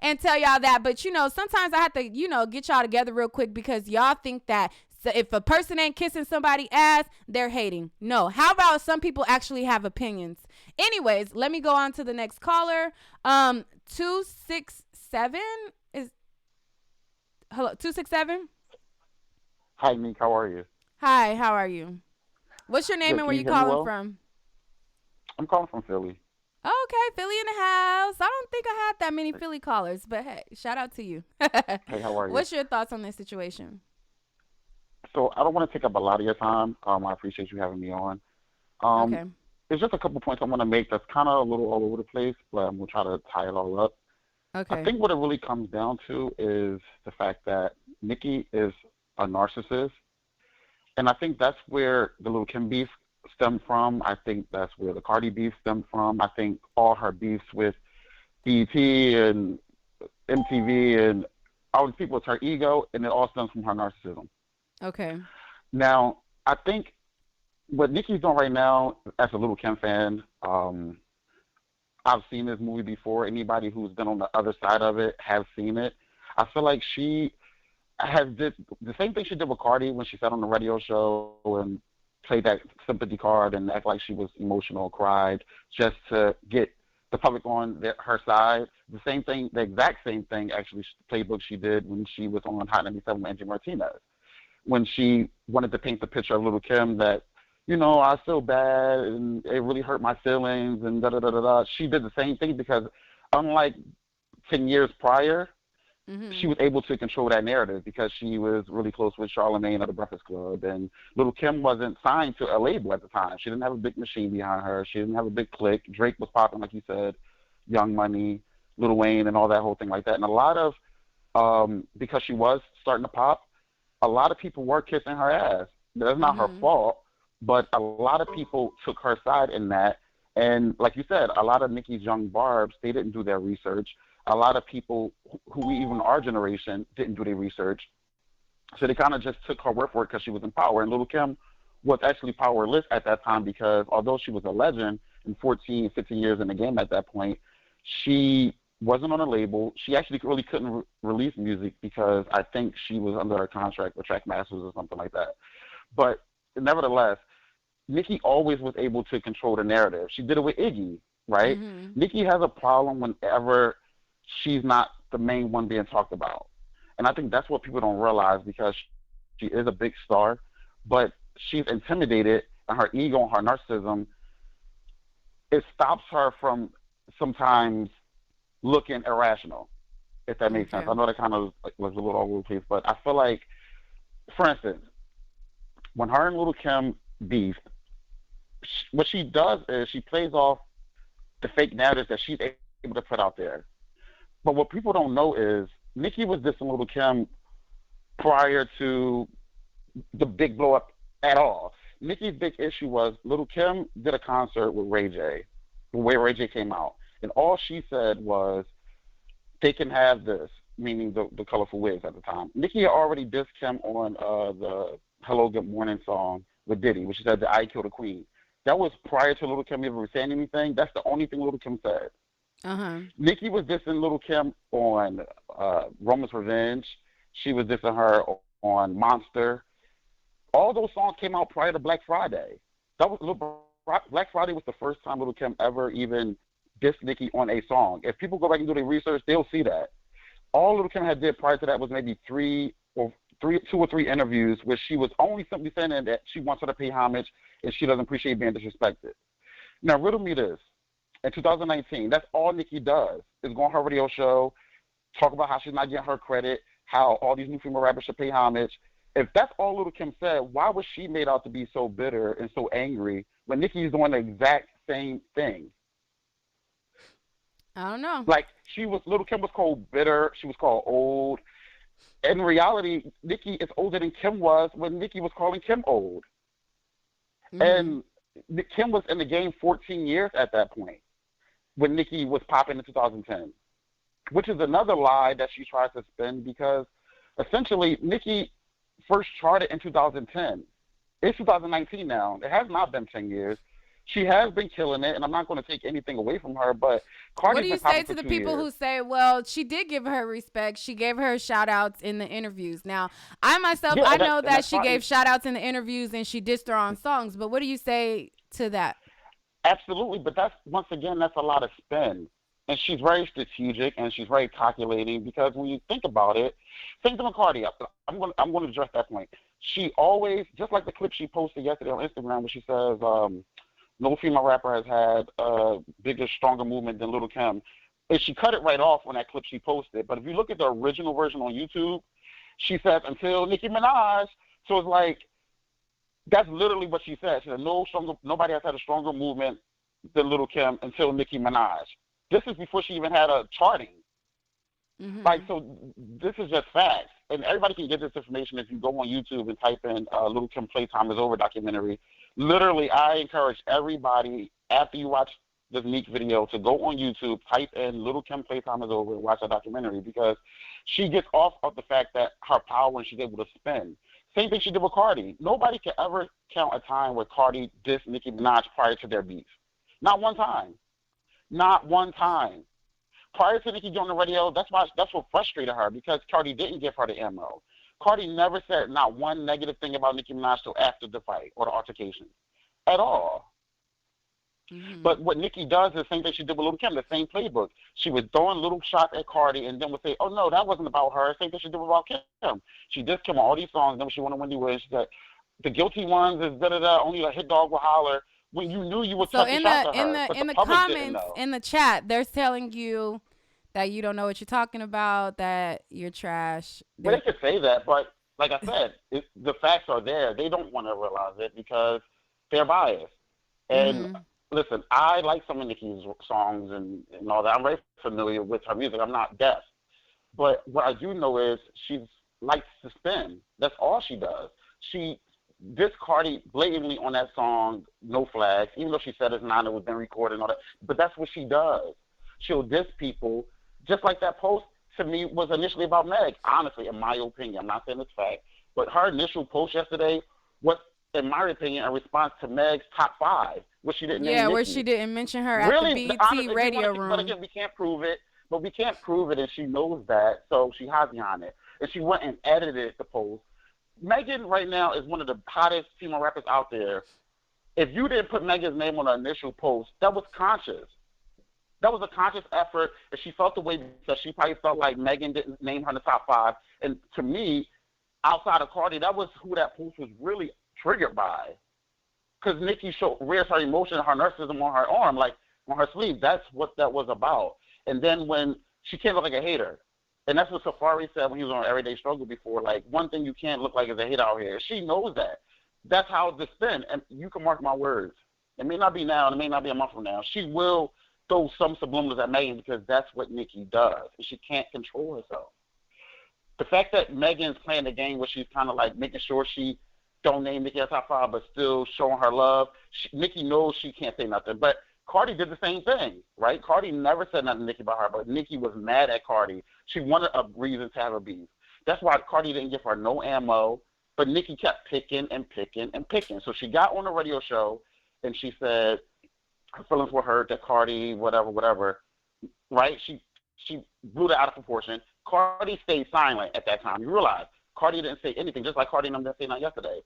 and tell y'all that. But, sometimes I have to, get y'all together real quick because y'all think that if a person ain't kissing somebody's ass, they're hating. No. How about some people actually have opinions? Anyways, let me go on to the next caller. 267 is, hello, 267? Hi, Nique. How are you? Hi, how are you? What's your name Good, and where can you you hear me calling well? from? I'm calling from Philly. Okay, Philly in the house. I don't think I had that many Philly callers, but hey, shout out to you. Hey, how are you? What's your thoughts on this situation? So I don't want to take up a lot of your time. I appreciate you having me on. Okay. There's just a couple points I want to make that's kind of a little all over the place, but I'm going to try to tie it all up. Okay. I think what it really comes down to is the fact that Nicki is a narcissist. And I think that's where the Lil' Kim beef stemmed from. I think that's where the Cardi beef stemmed from. I think all her beefs with BET and MTV and all these people, it's her ego, and it all stems from her narcissism. Okay. Now, I think what Nicki's doing right now, as a Lil' Kim fan, I've seen this movie before. Anybody who's been on the other side of it has seen it. I feel like she has did the same thing she did with Cardi when she sat on the radio show and played that sympathy card and act like she was emotional, cried, just to get the public on her side. The same thing, the exact same thing, actually, playbook she did when she was on Hot 97 with Angie Martinez, when she wanted to paint the picture of Lil' Kim that, I feel bad and it really hurt my feelings and da-da-da-da-da. She did the same thing because unlike 10 years prior, she was able to control that narrative because she was really close with Charlamagne of the Breakfast Club. And Lil' Kim wasn't signed to a label at the time. She didn't have a big machine behind her. She didn't have a big clique. Drake was popping, like you said, Young Money, Lil Wayne, and all that whole thing like that. And a lot of, because she was starting to pop, a lot of people were kissing her ass. That's not her fault, but a lot of people took her side in that. And like you said, a lot of Nicki's young barbs, they didn't do their research. A lot of people who even our generation didn't do their research. So they kind of just took her word for it because she was in power. And Lil' Kim was actually powerless at that time because although she was a legend in 14, 15 years in the game at that point, she wasn't on a label. She actually really couldn't release music because I think she was under a contract with Trackmasters or something like that. But nevertheless, Nicki always was able to control the narrative. She did it with Iggy. right? Mm-hmm. Nicki has a problem whenever she's not the main one being talked about. And I think that's what people don't realize because she is a big star, but she's intimidated and her ego and her narcissism, it stops her from sometimes looking irrational, if that makes sense. Okay. I know that kind of was a little all over the place, but I feel like, for instance, when her and Little Kim beef, what she does is she plays off the fake narratives that she's able to put out there. But what people don't know is Nicki was dissing Little Kim prior to the big blow up at all. Nicki's big issue was Little Kim did a concert with Ray J, the way Ray J came out. And all she said was, they can have this, meaning the colorful wigs at the time. Nicki had already dissed Kim on the Hello Good Morning song with Diddy, which she said that I killed a queen. That was prior to Little Kim ever saying anything. That's the only thing Little Kim said. Uh-huh. Nicki was dissing Little Kim on Roman's Revenge. She was dissing her on Monster. All those songs came out prior to Black Friday. Black Friday was the first time Little Kim ever even dissed Nicki on a song. If people go back and do their research, they'll see that. All Little Kim had did prior to that was maybe two or three interviews where she was only simply saying that she wants her to pay homage and she doesn't appreciate being disrespected. Now, riddle me this. In 2019, that's all Nicki does is go on her radio show, talk about how she's not getting her credit, how all these new female rappers should pay homage. If that's all Little Kim said, why was she made out to be so bitter and so angry when Nicki is doing the exact same thing? I don't know. Like, Little Kim was called bitter, she was called old. In reality, Nicki is older than Kim was when Nicki was calling Kim old. Mm-hmm. And Kim was in the game 14 years at that point when Nicki was popping in 2010, which is another lie that she tries to spin because essentially Nicki first charted in 2010. It's 2019 now. It has not been 10 years. She has been killing it, and I'm not going to take anything away from her, but Cardi's what do you been popping say to for the 2 people years. who say, well, she did give her respect. She gave her shout outs in the interviews. Now, I myself, I know that she gave shout outs in the interviews and she dissed her on songs, but what do you say to that? Absolutely, but that's a lot of spin. And she's very strategic and she's very calculating because when you think about it, think of Cardi. I'm going to address that point. She always, just like the clip she posted yesterday on Instagram where she says, no female rapper has had a bigger, stronger movement than Little Kim. And she cut it right off on that clip she posted. But if you look at the original version on YouTube, she says, until Nicki Minaj. So it's like, that's literally what she said. She said, nobody has had a stronger movement than Little Kim until Nicki Minaj. This is before she even had a charting. Mm-hmm. Like, so this is just facts. And everybody can get this information if you go on YouTube and type in Little Kim Playtime is Over documentary. Literally, I encourage everybody, after you watch this Nique video, to go on YouTube, type in Little Kim Playtime is Over and watch that documentary because she gets off of the fact that her power and she's able to spin. Same thing she did with Cardi. Nobody can ever count a time where Cardi dissed Nicki Minaj prior to their beef. Not one time. Not one time. Prior to Nicki on the radio, that's what frustrated her because Cardi didn't give her the ammo. Cardi never said not one negative thing about Nicki Minaj till after the fight or the altercation at all. Mm-hmm. But what Nicki does is the same thing she did with Little Kim, the same playbook. She was throwing little shots at Cardi and then would say, oh, no, that wasn't about her. Same thing she did about Kim. She did Kim on all these songs. Then she went on Wendy Williams. She said, the guilty ones is da-da-da, only a hit dog will holler. When you knew you were touching shots at her. In the comments, in the chat, they're telling you that you don't know what you're talking about, that you're trash. Well, they could say that, but like I said, the facts are there. They don't want to realize it because they're biased. And listen, I like some of Nicki's songs and all that. I'm very familiar with her music. I'm not deaf. But what I do know is she likes to spin. That's all she does. She dissed Cardi blatantly on that song, No Flags, even though she said it's not, it was been recorded and all that. But that's what she does. She'll diss people. Just like that post, to me, was initially about Meg. Honestly, in my opinion, I'm not saying it's fact, but her initial post yesterday was, in my opinion, a response to Meg's top 5, where she didn't name where Nicki. she didn't mention her at really, the honestly, BET radio room. But again, we can't prove it. But we can't prove it, and she knows that, so she hides behind it. And she went and edited the post. Megan right now is one of the hottest female rappers out there. If you didn't put Megan's name on the initial post, that was conscious. That was a conscious effort, and she felt the way because she probably felt like Megan didn't name her in the top 5. And to me, outside of Cardi, that was who that post was really triggered by. Because Nicki rears her emotion, her narcissism on her arm, like on her sleeve. That's what that was about. And then when she can't look like a hater. And that's what Safari said when he was on Everyday Struggle before. Like, one thing you can't look like is a hater out here. She knows that. That's how it's been. And you can mark my words. It may not be now, and it may not be a month from now. She will throw some subliminals at Megan because that's what Nicki does. And she can't control herself. The fact that Megan's playing the game where she's kind of like making sure she don't name Nicki as top 5, but still showing her love, Nicki knows she can't say nothing. But Cardi did the same thing, right? Cardi never said nothing to Nicki about her, but Nicki was mad at Cardi. She wanted a reason to have a beef. That's why Cardi didn't give her no ammo, but Nicki kept picking and picking and picking. So she got on the radio show, and she said her feelings were hurt that Cardi, whatever, right? She blew that out of proportion. Cardi stayed silent at that time. You realize Cardi didn't say anything, just like Cardi and them didn't say nothing yesterday.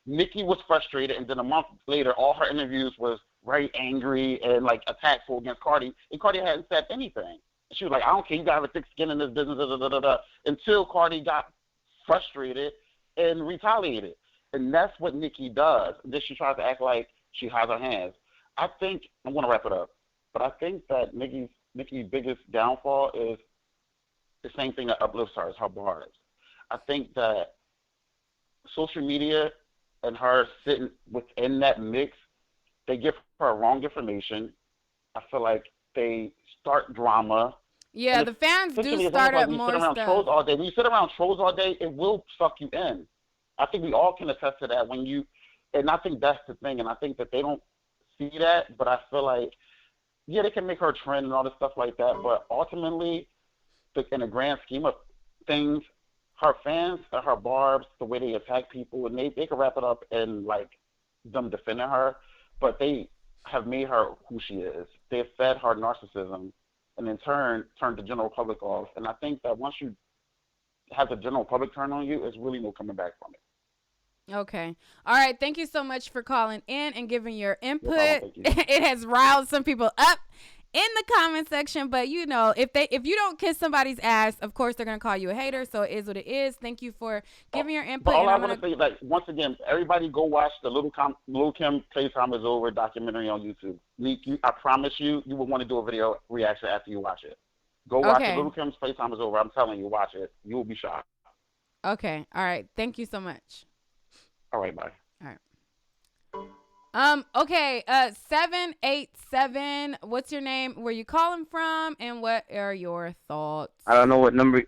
Nicki was frustrated, and then a month later, all her interviews was very angry and like attackful against Cardi, and Cardi hadn't said anything. She was like, I don't care, you gotta have a thick skin in this business, until Cardi got frustrated and retaliated. And that's what Nicki does. Then she tries to act like she has her hands. I think, I'm gonna wrap it up, but I think that Nicki's biggest downfall is the same thing that uplifts her, is her bars. I think that social media and her sitting within that mix, they give her wrong information. I feel like they start drama. Yeah, the fans do start up more stuff. When you sit around trolls all day, it will suck you in. I think we all can attest to that. And I think that's the thing, and I think that they don't see that, but I feel like, yeah, they can make her trend and all this stuff like that, but ultimately, in the grand scheme of things, her fans and her barbs, the way they attack people, and they can wrap it up in like them defending her, but they have made her who she is. They have fed her narcissism, and in turn turned the general public off. And I think that once you have the general public turn on you, there's really no coming back from it. Okay. All right. Thank you so much for calling in and giving your input. Thank you. It has riled some people up in the comment section, but you know, if you don't kiss somebody's ass, of course they're gonna call you a hater. So it is what it is. Thank you for giving your input. But all I want to say, like, once again, everybody go watch the Little Kim Playtime Is Over documentary on YouTube. I promise you will want to do a video reaction after you watch it. Go watch the Little Kim's Playtime Is Over. I'm telling you, watch it. You will be shocked. Okay. All right. Thank you so much. All right. Bye. All right. Okay, 787, what's your name, where you calling from, and what are your thoughts? I don't know what number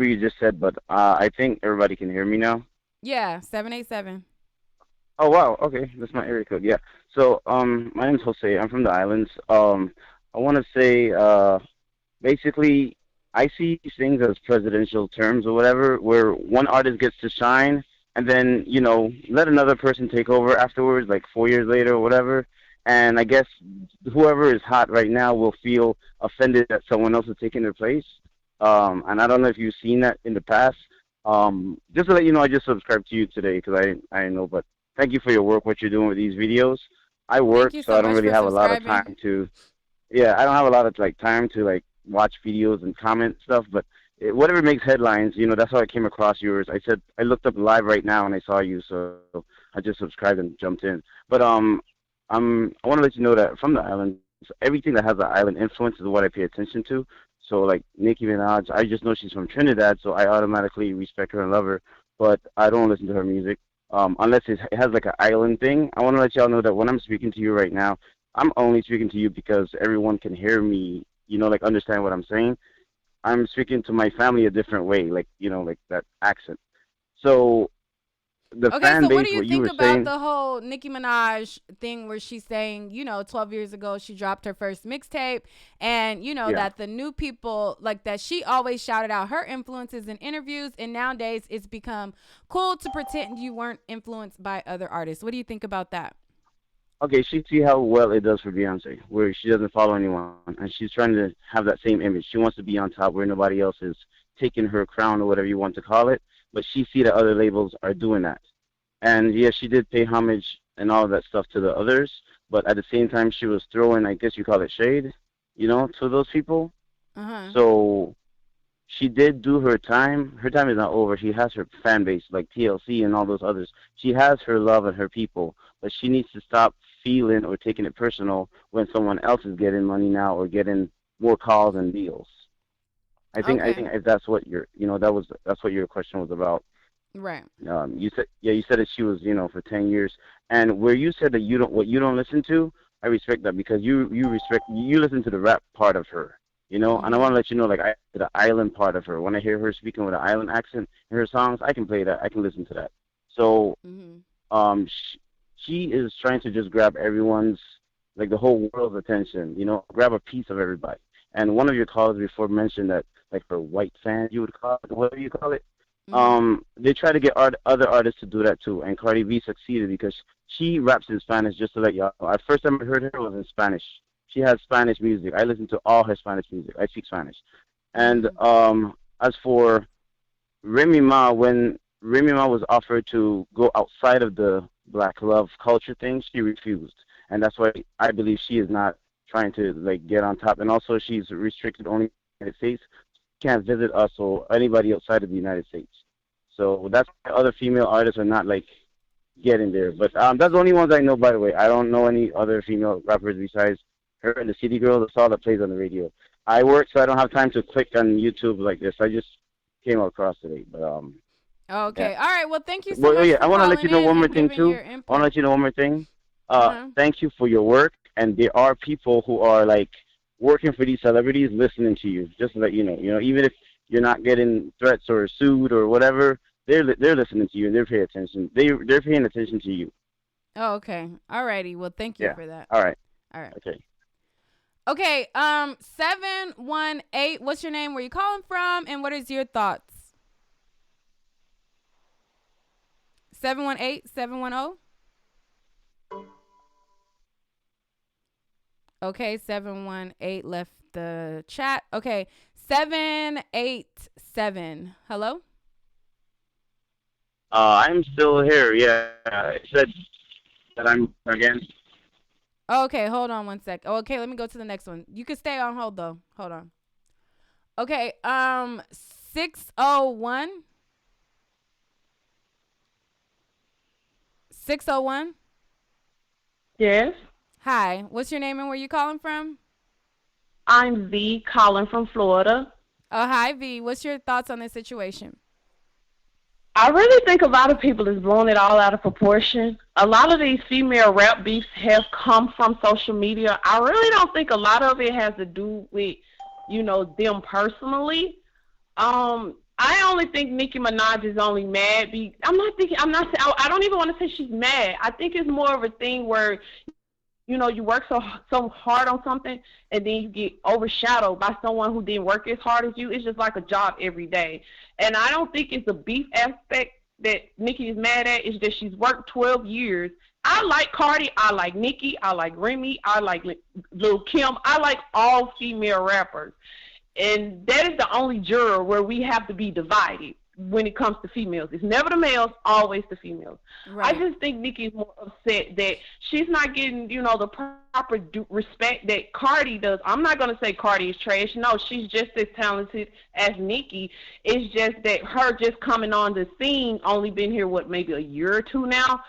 you just said, but I think everybody can hear me now. Yeah, 787. Oh, wow, okay, that's my area code, yeah. So, my name's Jose, I'm from the islands. I want to say, basically, I see these things as presidential terms or whatever, where one artist gets to shine, and then, you know, let another person take over afterwards, like 4 years later or whatever. And I guess whoever is hot right now will feel offended that someone else is taking their place. And I don't know if you've seen that in the past. Just to let you know, I just subscribed to you today because I didn't know. But thank you for your work, what you're doing with these videos. I work, so I don't really have a lot of time to. Yeah, I don't have a lot of time to watch videos and comment stuff, but. Whatever makes headlines, you know, that's how I came across yours. I said I looked up live right now and I saw you, so I just subscribed and jumped in. But I want to let you know that from the island, everything that has an island influence is what I pay attention to. So like Nicki Minaj, I just know she's from Trinidad, so I automatically respect her and love her. But I don't listen to her music unless it has like an island thing. I want to let y'all know that when I'm speaking to you right now, I'm only speaking to you because everyone can hear me, you know, understand what I'm saying. I'm speaking to my family a different way, that accent. So the fan base, what do you think about saying, the whole Nicki Minaj thing where she's saying, 12 years ago she dropped her first mixtape, and that the new people that she always shouted out her influences in interviews, and nowadays it's become cool to pretend you weren't influenced by other artists. What do you think about that? Okay, she see how well it does for Beyonce, where she doesn't follow anyone, and she's trying to have that same image. She wants to be on top where nobody else is taking her crown or whatever you want to call it, but she see that other labels are doing that. And, yeah, she did pay homage and all of that stuff to the others, but at the same time she was throwing, I guess you call it shade. to those people. Uh-huh. So she did do her time. Her time is not over. She has her fan base like TLC and all those others. She has her love and her people, but she needs to stop feeling or taking it personal when someone else is getting money now or getting more calls and deals. I think if that's what that's what your question was about. Right. You said that she was for 10 years, and where you said that you don't listen to, I respect that because you listen to the rap part of her, and I want to let you know like the island part of her. When I hear her speaking with an island accent in her songs, I can play that, I can listen to that. So she is trying to just grab everyone's, like the whole world's attention, grab a piece of everybody. And one of your callers before mentioned that like her white fans, you would call it, whatever you call it. They try to get other artists to do that too, and Cardi B succeeded because she raps in Spanish. Just to let y'all know, first time I heard her was in Spanish. She has Spanish music. I listen to all her Spanish music. I speak Spanish. And as for Remy Ma, when Remy Ma was offered to go outside of the Black love culture thing, she refused, and that's why I believe she is not trying to like get on top. And also, she's restricted only in the United States. Can't visit us or anybody outside of the United States. So that's why other female artists are not like getting there. But that's the only ones I know, by the way. I don't know any other female rappers besides her and the City Girl. That's all that plays on the radio. I work, so I don't have time to click on YouTube like this. I just came across today. But okay. Yeah. All right. Well, thank you so much. I want to let you know one more thing too. I want to let you know one more thing. Thank you for your work. And there are people who are like working for these celebrities listening to you, just to let you know. Even if you're not getting threats or sued or whatever, they're listening to you and they're paying attention. They're paying attention to you. Oh, okay. All righty. Well, thank you for that. All right. Okay. Okay. 718. What's your name? Where you calling from? And what is your thoughts? 718-710. Okay, 718 left the chat. Okay, 787. Hello? I'm still here. Yeah, it said that I'm again. Okay, hold on one sec. Okay, let me go to the next one. You can stay on hold though. Hold on. Okay, 601. 601. Yes. Hi, what's your name and where you calling from? I'm V, calling from Florida. Oh, hi, V. What's your thoughts on this situation? I really think a lot of people is blowing it all out of proportion. A lot of these female rap beefs have come from social media. I really don't think a lot of it has to do with, them personally. I only think Nicki Minaj is only mad. I don't even want to say she's mad. I think it's more of a thing where, you work so hard on something and then you get overshadowed by someone who didn't work as hard as you. It's just like a job every day. And I don't think it's the beef aspect that Nicki is mad at. It's that she's worked 12 years. I like Cardi. I like Nicki. I like Remy. I like Lil Kim. I like all female rappers. And that is the only juror where we have to be divided when it comes to females. It's never the males, always the females. Right. I just think Nicki is more upset that she's not getting, the proper respect that Cardi does. I'm not going to say Cardi is trash. No, she's just as talented as Nicki. It's just that her just coming on the scene, only been here, maybe a year or two now.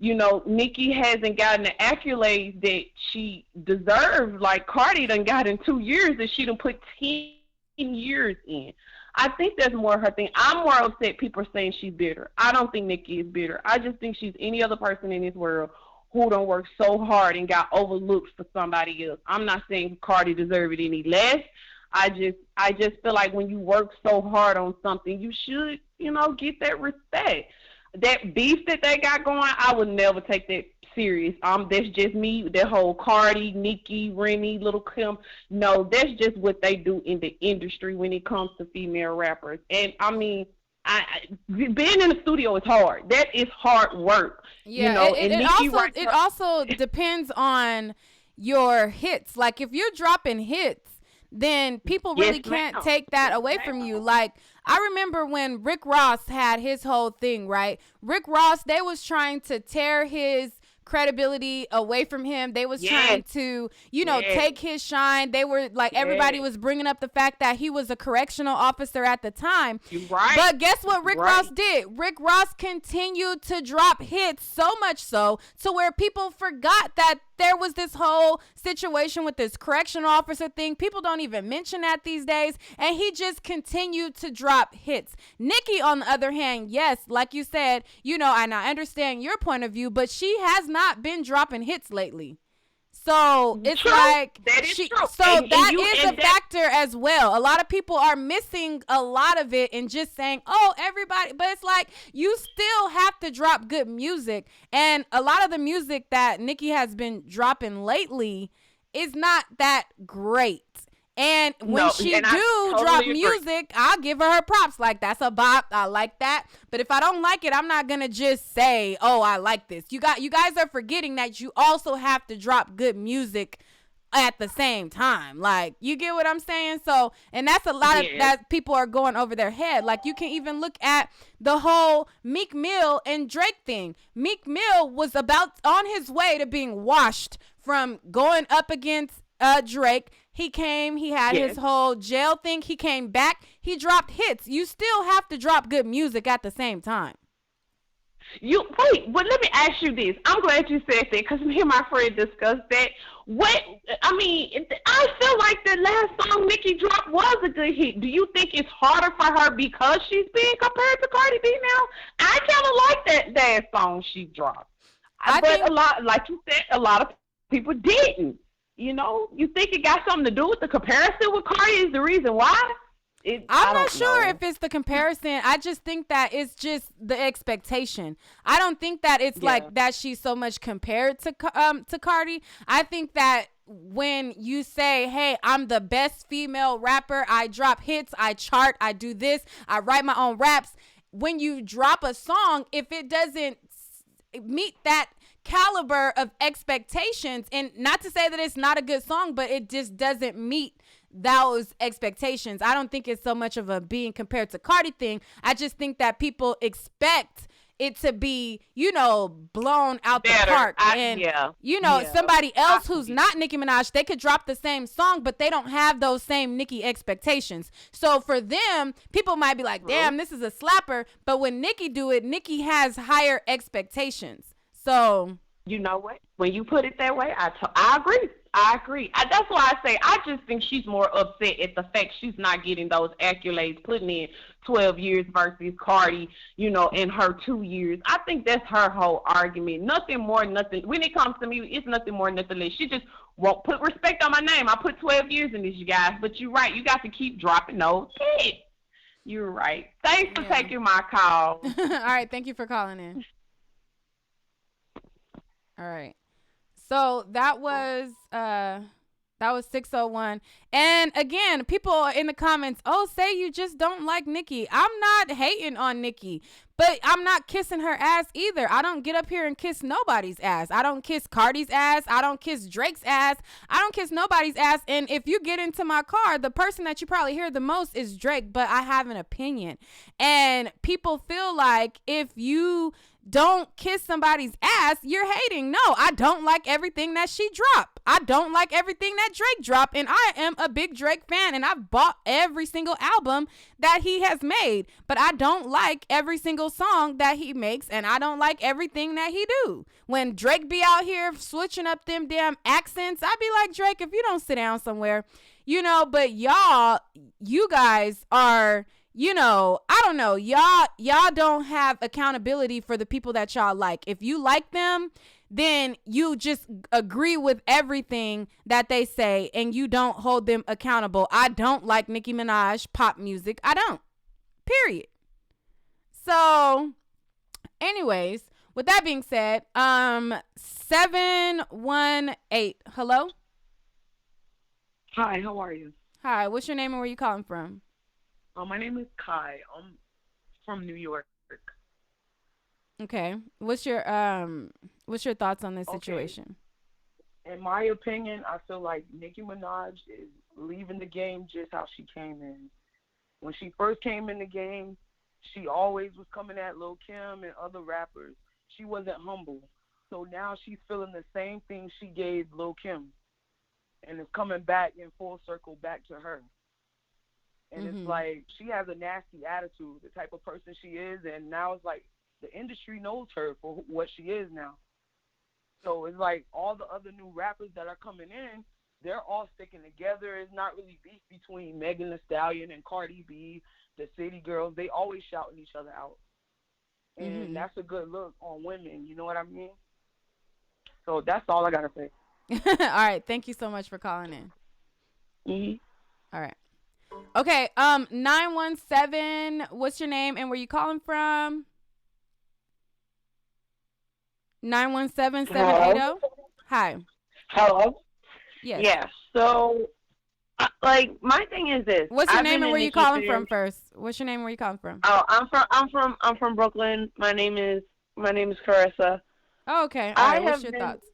Nicki hasn't gotten the accolades that she deserved. Like Cardi done got in 2 years that she done put 10 years in. I think that's more her thing. I'm more upset people are saying she's bitter. I don't think Nicki is bitter. I just think she's any other person in this world who don't work so hard and got overlooked for somebody else. I'm not saying Cardi deserves it any less. I just feel like when you work so hard on something, you should, get that respect. That beef that they got going, I would never take that serious. That's just me. That whole Cardi, Nicki, Remy, Lil Kim. No, that's just what they do in the industry when it comes to female rappers. And I mean, being in the studio is hard. That is hard work. Yeah, it also depends on your hits. Like if you're dropping hits, then people really can't take that away from you. Like I remember when Rick Ross had his whole thing, right? Rick Ross, they was trying to tear his credibility away from him. They was trying to, take his shine. They were like, everybody was bringing up the fact that he was a correctional officer at the time. Right. But guess what Rick Ross did? Rick Ross continued to drop hits, so much so to where people forgot that there was this whole situation with this correctional officer thing. People don't even mention that these days. And he just continued to drop hits. Nicki, on the other hand, yes, like you said, and I understand your point of view, but she has not been dropping hits lately. So it's true. like that is true. So that is a that factor as well. A lot of people are missing a lot of it and just saying, "Oh, everybody," but it's like you still have to drop good music. And a lot of the music that Nicki has been dropping lately is not that great. And when she drop music, I'll give her props. Like, that's a bop. I like that. But if I don't like it, I'm not gonna just say, "Oh, I like this." You guys are forgetting that you also have to drop good music at the same time. Like, you get what I'm saying? So, and that's a lot of that people are going over their head. Like, you can even look at the whole Meek Mill and Drake thing. Meek Mill was about on his way to being washed from going up against Drake. He came, he had his whole jail thing. He came back, he dropped hits. You still have to drop good music at the same time. But let me ask you this. I'm glad you said that because me and my friend discussed that. I feel like the last song Nicki dropped was a good hit. Do you think it's harder for her because she's being compared to Cardi B now? I kind of like that last song she dropped. But a lot, like you said, a lot of people didn't. You think it got something to do with the comparison with Cardi is the reason why? I'm not sure if it's the comparison. I just think that it's just the expectation. I don't think that it's like that she's so much compared to Cardi. I think that when you say, "Hey, I'm the best female rapper. I drop hits. I chart. I do this. I write my own raps." When you drop a song, if it doesn't meet that caliber of expectations, and not to say that it's not a good song, but it just doesn't meet those expectations. I don't think it's so much of a being compared to Cardi thing. I just think that people expect it to be, blown out the park. Somebody else who's not Nicki Minaj, they could drop the same song, but they don't have those same Nicki expectations. So for them, people might be like, "Damn, this is a slapper." But when Nicki do it, Nicki has higher expectations. So, you know what? When you put it that way, I agree. That's why I say I just think she's more upset at the fact she's not getting those accolades, putting in 12 years versus Cardi, in her 2 years. I think that's her whole argument. Nothing more, nothing. When it comes to me, it's nothing more, nothing less. She just won't put respect on my name. I put 12 years in this, you guys. But you're right. You got to keep dropping those hits. You're right. Thanks for taking my call. All right. Thank you for calling in. All right. So that was 601. And again, people in the comments, say you just don't like Nicki. I'm not hating on Nicki, but I'm not kissing her ass either. I don't get up here and kiss nobody's ass. I don't kiss Cardi's ass. I don't kiss Drake's ass. I don't kiss nobody's ass. And if you get into my car, the person that you probably hear the most is Drake, but I have an opinion. And people feel like if you don't kiss somebody's ass, you're hating. No, I don't like everything that she dropped. I don't like everything that Drake dropped, and I am a big Drake fan, and I've bought every single album that he has made, but I don't like every single song that he makes, and I don't like everything that he do. When Drake be out here switching up them damn accents, I be like, Drake, if you don't sit down somewhere, but you guys are, I don't know. Y'all don't have accountability for the people that y'all like. If you like them, then you just agree with everything that they say and you don't hold them accountable. I don't like Nicki Minaj pop music. I don't. Period. So, anyways, with that being said, 718. Hello? Hi, how are you? Hi, what's your name and where you calling from? My name is Kai. I'm from New York. Okay. What's your thoughts on this situation? In my opinion, I feel like Nicki Minaj is leaving the game just how she came in. When she first came in the game, she always was coming at Lil' Kim and other rappers. She wasn't humble. So now she's feeling the same thing she gave Lil Kim, and it's coming back in full circle back to her. And it's like she has a nasty attitude, the type of person she is, and now it's like the industry knows her for what she is now. So it's like all the other new rappers that are coming in, they're all sticking together. It's not really beef between Megan Thee Stallion and Cardi B, the City Girls. They always shouting each other out. And that's a good look on women, you know what I mean? So that's all I got to say. All right. Thank you so much for calling in. All right. Okay. 917, what's your name and where you calling from? 917-780. Hi. Hello? Yes. Yeah. So, like, my thing is this. What's your name and where you calling from first? What's your name and where you calling from? Oh, I'm from Brooklyn. My name is Carissa. Oh, okay. All right. What's your thoughts?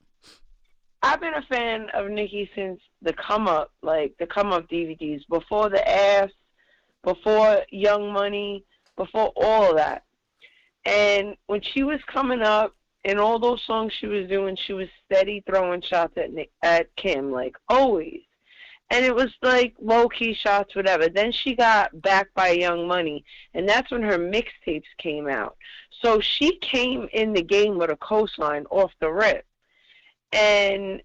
I've been a fan of Nicki since the Come Up, like the Come Up DVDs, before the Ass, before Young Money, before all of that. And when she was coming up, and all those songs she was doing, she was steady throwing shots at Kim, like always. And it was like low-key shots, whatever. Then she got backed by Young Money, and that's when her mixtapes came out. So she came in the game with a cosign off the rip. And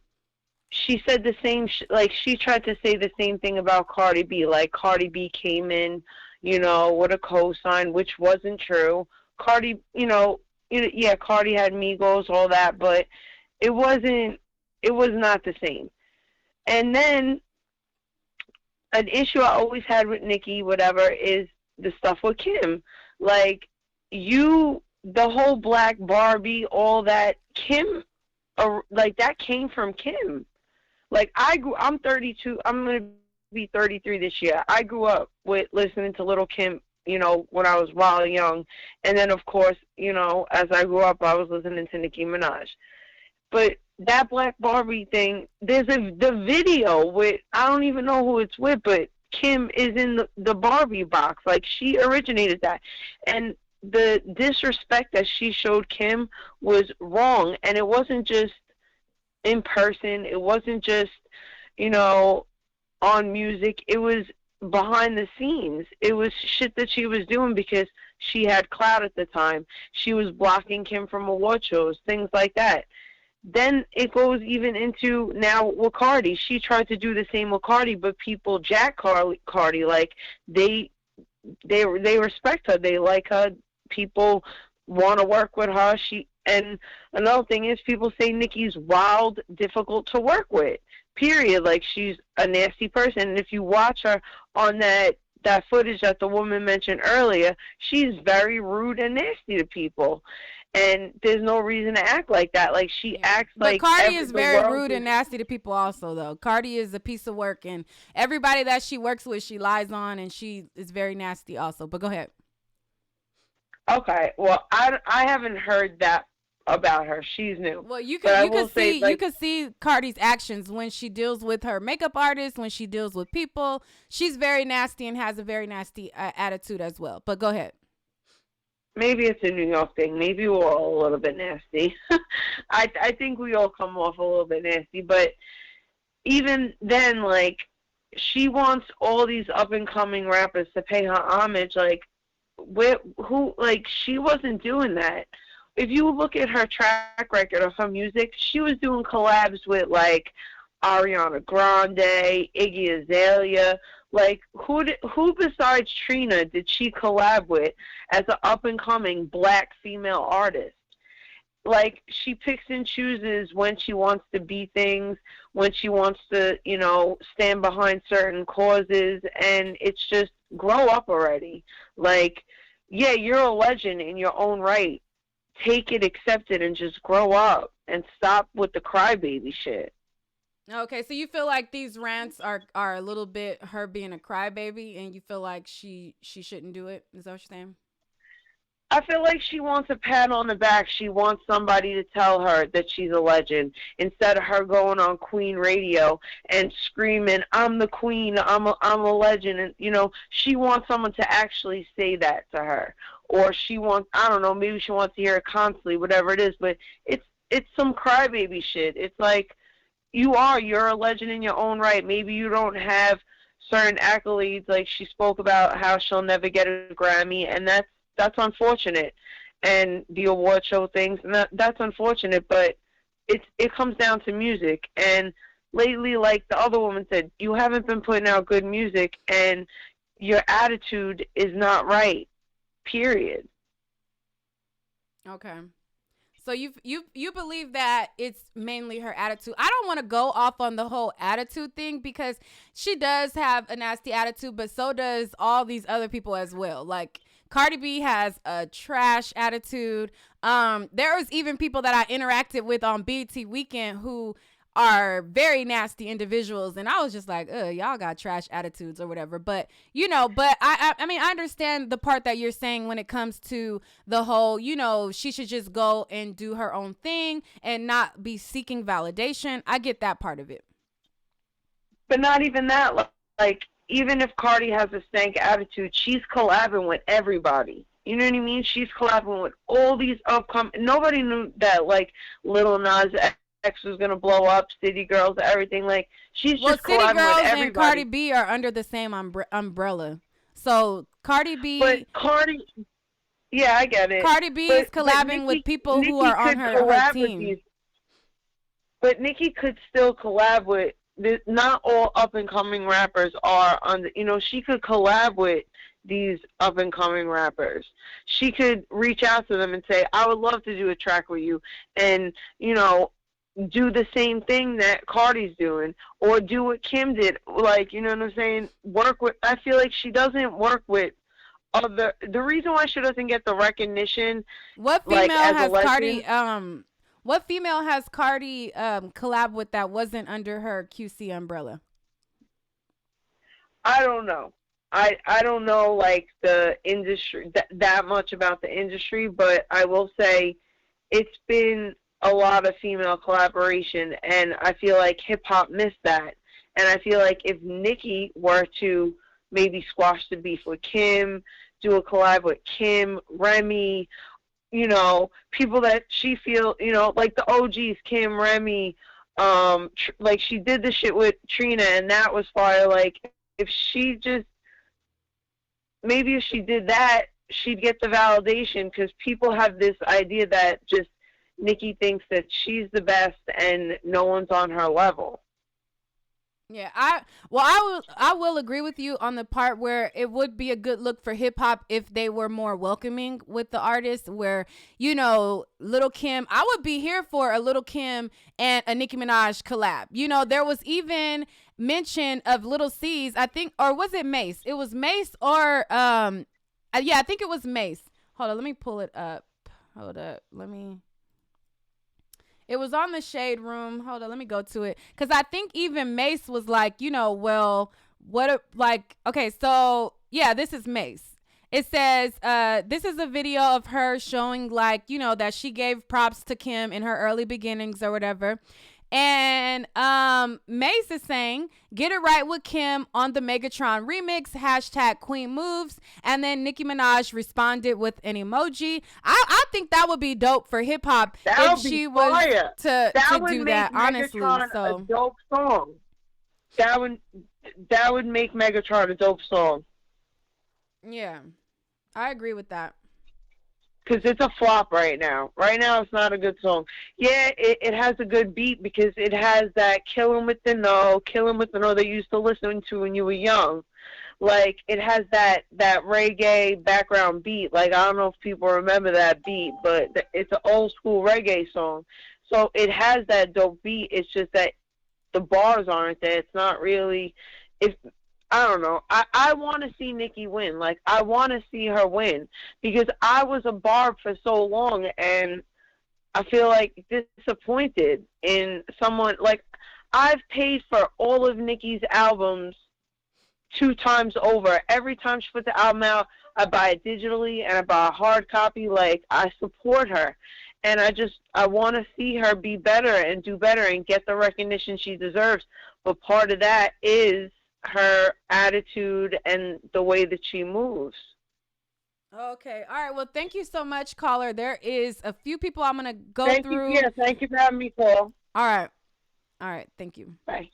she said the same, like she tried to say the same thing about Cardi B. Like Cardi B came in, you know, with a cosign, which wasn't true. Cardi, yeah, Cardi had Migos, all that, but it was not the same. And then an issue I always had with Nicki, whatever, is the stuff with Kim. Like, the whole Black Barbie, all that, Kim, like, that came from Kim. Like, I'm 32, I'm going to be 33 this year. I grew up with listening to Little Kim, you know, when I was wild young. And then, of course, you know, as I grew up, I was listening to Nicki Minaj. But that Black Barbie thing, there's the video with, I don't even know who it's with, but Kim is in the Barbie box. Like, she originated that. And the disrespect that she showed Kim was wrong. And it wasn't just in person. It wasn't just, you know, on music. It was behind the scenes. It was shit that she was doing because she had clout at the time. She was blocking Kim from award shows, things like that. Then it goes even into now with Cardi. She tried to do the same with Cardi, but people jack Cardi. Like, they respect her. They like her. People want to work with her. And another thing is, people say Nicki's wild, difficult to work with. Period. Like, she's a nasty person. And if you watch her on that footage that the woman mentioned earlier, she's very rude and nasty to people. And there's no reason to act like that. Like, she acts like... But Cardi is very rude and nasty to people also, though. Cardi is a piece of work, and everybody that she works with, she lies on, and she is very nasty also. But go ahead. Okay. Well, I haven't heard that about her. She's new. Well, you can see Cardi's actions when she deals with her makeup artist, when she deals with people. She's very nasty and has a very nasty attitude as well. But go ahead. Maybe it's a New York thing. Maybe we're all a little bit nasty. I think we all come off a little bit nasty. But even then, like, she wants all these up-and-coming rappers to pay her homage. Like, she wasn't doing that. If you look at her track record of her music, she was doing collabs with, like, Ariana Grande, Iggy Azalea. Like, who besides Trina did she collab with as an up-and-coming black female artist? Like, she picks and chooses when she wants to be things, when she wants to, you know, stand behind certain causes, and it's just, grow up already. Like, yeah, you're a legend in your own right. Take it, accept it, and just grow up and stop with the crybaby shit. Okay, so you feel like these rants are a little bit her being a crybaby, and you feel like she shouldn't do it? Is that what you're saying? I feel like she wants a pat on the back. She wants somebody to tell her that she's a legend instead of her going on Queen Radio and screaming, "I'm the queen, I'm a legend." And, you know, she wants someone to actually say that to her. Or she wants, I don't know, maybe she wants to hear it constantly, whatever it is. But it's it's some crybaby shit. It's like you're a legend in your own right. Maybe you don't have certain accolades, like she spoke about how she'll never get a Grammy, and that's unfortunate. And the award show things, and that's unfortunate, but it comes down to music. And lately, like the other woman said, you haven't been putting out good music, and your attitude is not right. Period. Okay. So you believe that it's mainly her attitude. I don't want to go off on the whole attitude thing because she does have a nasty attitude, but so does all these other people as well. Like Cardi B has a trash attitude. There was even people that I interacted with on BET Weekend who are very nasty individuals, and I was just like, y'all got trash attitudes or whatever. But but I mean, I understand the part that you're saying when it comes to the whole, she should just go and do her own thing and not be seeking validation. I get that part of it. But not even that. Like, even if Cardi has a stank attitude, she's collabing with everybody. You know what I mean? She's collabing with all these upcoming. Nobody knew that, like, Lil Nas X was gonna blow up, City Girls, everything. Like, she's just City collabing Girls with everybody. and Cardi B are under the same umbrella. So Cardi B, yeah, I get it. Cardi B is collabing with people who are on her team. But Nicki could still collab with. Not all up and coming rappers are on the. She could collab with these up and coming rappers. She could reach out to them and say, "I would love to do a track with you," and do the same thing that Cardi's doing, or do what Kim did. Like, you know what I'm saying? I feel like she doesn't work with other. The reason why she doesn't get the recognition. What female has Cardi? What female has Cardi collab with that wasn't under her QC umbrella? I don't know. I don't know, like, the industry that much about the industry, but I will say it's been a lot of female collaboration, and I feel like hip-hop missed that. And I feel like if Nicki were to maybe squash the beef with Kim, do a collab with Kim, Remy, people that she feel, like the OGs, Kim, Remy, like she did the shit with Trina, and that was fire. Like, if she did that, she'd get the validation, because people have this idea that just Nicki thinks that she's the best and no one's on her level. Yeah, I will agree with you on the part where it would be a good look for hip hop if they were more welcoming with the artists, where, Little Kim, I would be here for a Little Kim and a Nicki Minaj collab. There was even mention of Little C's, I think, or was it Mace? It was Mace or I think it was Mace. Hold on, let me pull it up. It was on the Shade Room. Hold on, let me go to it. Because I think even Mace was like, okay, so, yeah, this is Mace. It says, this is a video of her showing, that she gave props to Kim in her early beginnings or whatever. And Mace is saying, get it right with Kim on the Megatron remix, #Queen Moves. And then Nicki Minaj responded with an emoji. I think that would be dope for hip hop if she was to do that, honestly. So a dope song. That would make Megatron a dope song. Yeah, I agree with that. Because it's a flop right now. Right now, it's not a good song. Yeah, it has a good beat because it has that Killin' with the No that you used to listen to when you were young. Like, it has that reggae background beat. Like, I don't know if people remember that beat, but it's an old school reggae song. So it has that dope beat. It's just that the bars aren't there. It's not really... I don't know. I want to see Nicki win. Like, I want to see her win because I was a Barb for so long, and I feel like disappointed in someone. Like, I've paid for all of Nicki's albums 2 times over. Every time she puts the album out, I buy it digitally and I buy a hard copy. Like, I support her, and I want to see her be better and do better and get the recognition she deserves. But part of that is her attitude and the way that she moves. Okay. All right. Well, thank you so much, caller. There is a few people I'm gonna go Thank you. through. Yeah, thank you for having me, Paul. All right. All right. Thank you. Bye.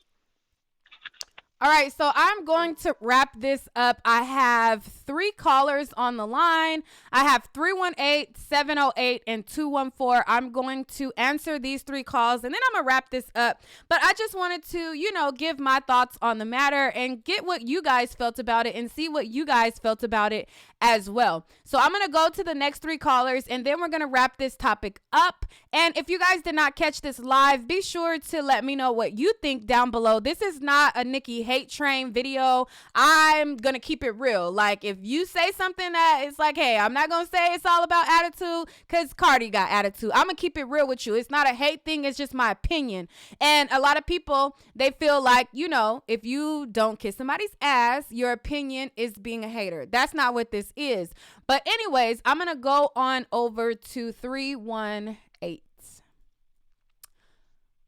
All right, so I'm going to wrap this up. I have 3 callers on the line. I have 318-708 and 214. I'm going to answer these 3 calls and then I'm going to wrap this up. But I just wanted to, give my thoughts on the matter and get what you guys felt about it and see what you guys felt about it as well. So I'm going to go to the next 3 callers and then we're going to wrap this topic up. And if you guys did not catch this live, be sure to let me know what you think down below. This is not a Nicki hate train video. I'm gonna keep it real. Like, if you say something that is like, hey, I'm not gonna say it's all about attitude because Cardi got attitude. I'm gonna keep it real with you. It's not a hate thing. It's just my opinion. And a lot of people, they feel like, if you don't kiss somebody's ass, your opinion is being a hater. That's not what this is. But anyways, I'm gonna go on over to 318.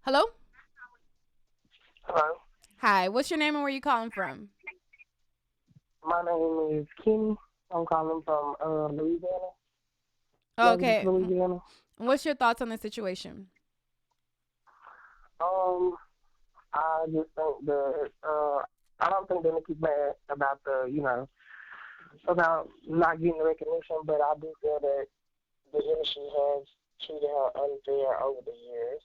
Hello? Hello. Hi, what's your name and where you calling from? My name is Kenny. I'm calling from Louisiana. Okay. Louisiana. What's your thoughts on the situation? I just think that I don't think that Nicki's mad about about not getting the recognition, but I do feel that the industry has treated her unfair over the years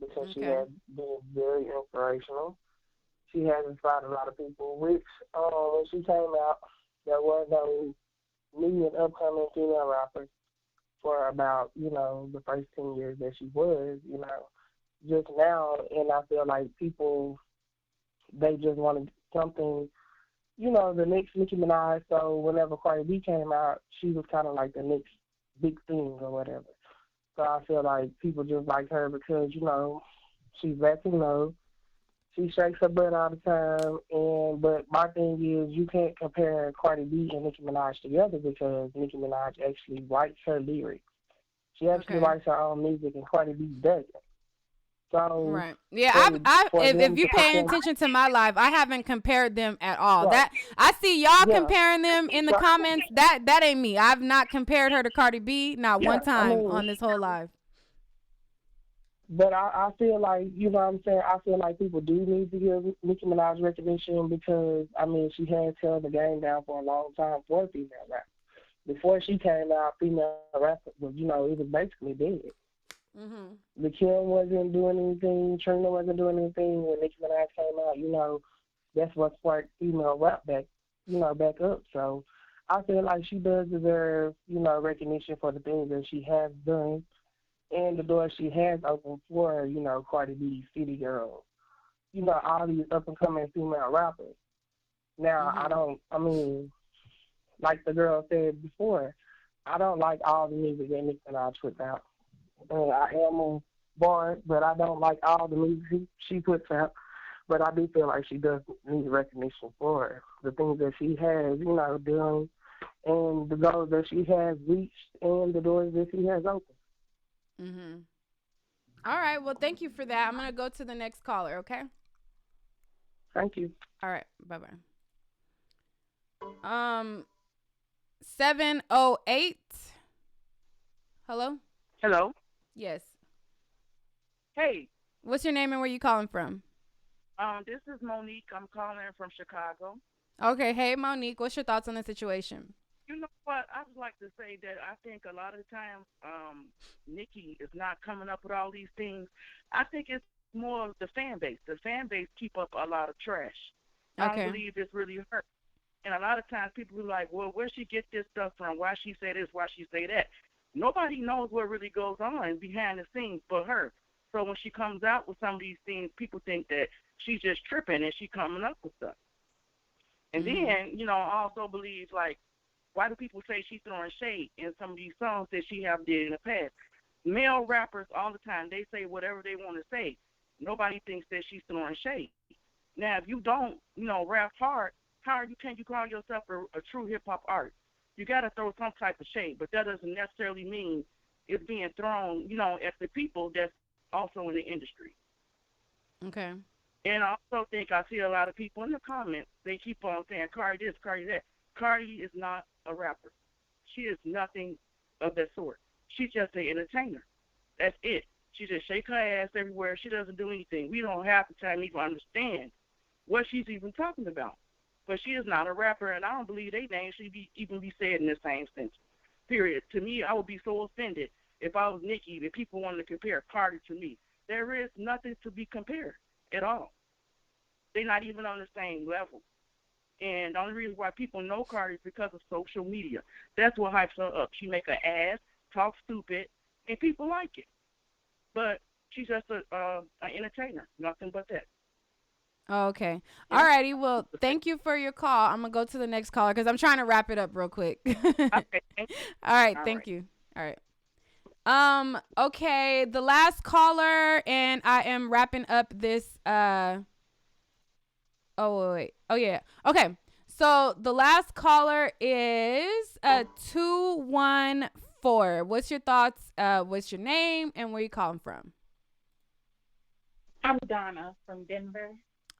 because she has been very inspirational. She has inspired a lot of people, which when she came out, there was no new and upcoming female rappers for about, the first 10 years that she was, just now. And I feel like people, they just wanted something, the next Nicki Minaj. So whenever Cardi B came out, she was kind of like the next big thing or whatever. So I feel like people just like her because, she's Latino. She shakes her butt all the time, but my thing is you can't compare Cardi B and Nicki Minaj together because Nicki Minaj actually writes her lyrics. She actually writes her own music, and Cardi B doesn't. So right, yeah. If you're paying attention to my live, I haven't compared them at all. Right. That I see y'all comparing them in the comments. That ain't me. I've not compared her to Cardi B, not one time on this whole live. But I feel like, what I'm saying, I feel like people do need to give Nicki Minaj recognition because, she has held the game down for a long time for female rap. Before she came out, female rap was, it was basically dead. Mm-hmm. The Kim wasn't doing anything, Trina wasn't doing anything. When Nicki Minaj came out, that's what sparked female rap back up. So I feel like she does deserve, recognition for the things that she has done. And the door she has opened for, Cardi B, City Girls, all these up-and-coming female rappers. Now, like the girl said before, I don't like all the music that Nicki Minaj puts out. I am on board, but I don't like all the music she puts out. But I do feel like she does need recognition for the things that she has, done, and the goals that she has reached, and the doors that she has opened. Mm-hmm. All right. Well, thank you for that. I'm going to go to the next caller, okay? Thank you. All right. Bye-bye. 708. Hello? Hello? Yes. Hey. What's your name and where you calling from? This is Monique. I'm calling from Chicago. Okay. Hey, Monique. What's your thoughts on the situation? You know what? I would like to say that I think a lot of the time Nicki is not coming up with all these things. I think it's more of the fan base. The fan base keep up a lot of trash. I don't believe it's really her. And a lot of times people are like, well, where she get this stuff from? Why she say this? Why she say that? Nobody knows what really goes on behind the scenes but her. So when she comes out with some of these things, people think that she's just tripping and she coming up with stuff. And then, I also believe, like, why do people say she's throwing shade in some of these songs that she have did in the past? Male rappers all the time, they say whatever they want to say. Nobody thinks that she's throwing shade. Now, if you don't, rap hard, how can you call yourself a true hip-hop artist? You got to throw some type of shade, but that doesn't necessarily mean it's being thrown, at the people that's also in the industry. Okay. And I also think I see a lot of people in the comments, they keep on saying, Cardi this, Cardi that. Cardi is not a rapper. She is nothing of that sort. She's just an entertainer. That's it. She just shake her ass everywhere. She doesn't do anything. We don't have the time to even understand what she's even talking about. But she is not a rapper, and I don't believe they name should even be said in the same sentence. Period. To me, I would be so offended if I was Nicki that people wanted to compare Cardi to me. There is nothing to be compared at all. They're not even on the same level. And the only reason why people know Cardi is because of social media. That's what hypes her up. She make her ass talk stupid, and people like it. But she's just an entertainer, nothing but that. Okay. All righty. Well, thank you for your call. I'm going to go to the next caller because I'm trying to wrap it up real quick. Okay. All right. Thank you. All right. Okay. The last caller, and I am wrapping up this. Oh, wait. Oh, yeah. Okay. So the last caller is 214. What's your thoughts? What's your name and where you calling from? I'm Donna from Denver.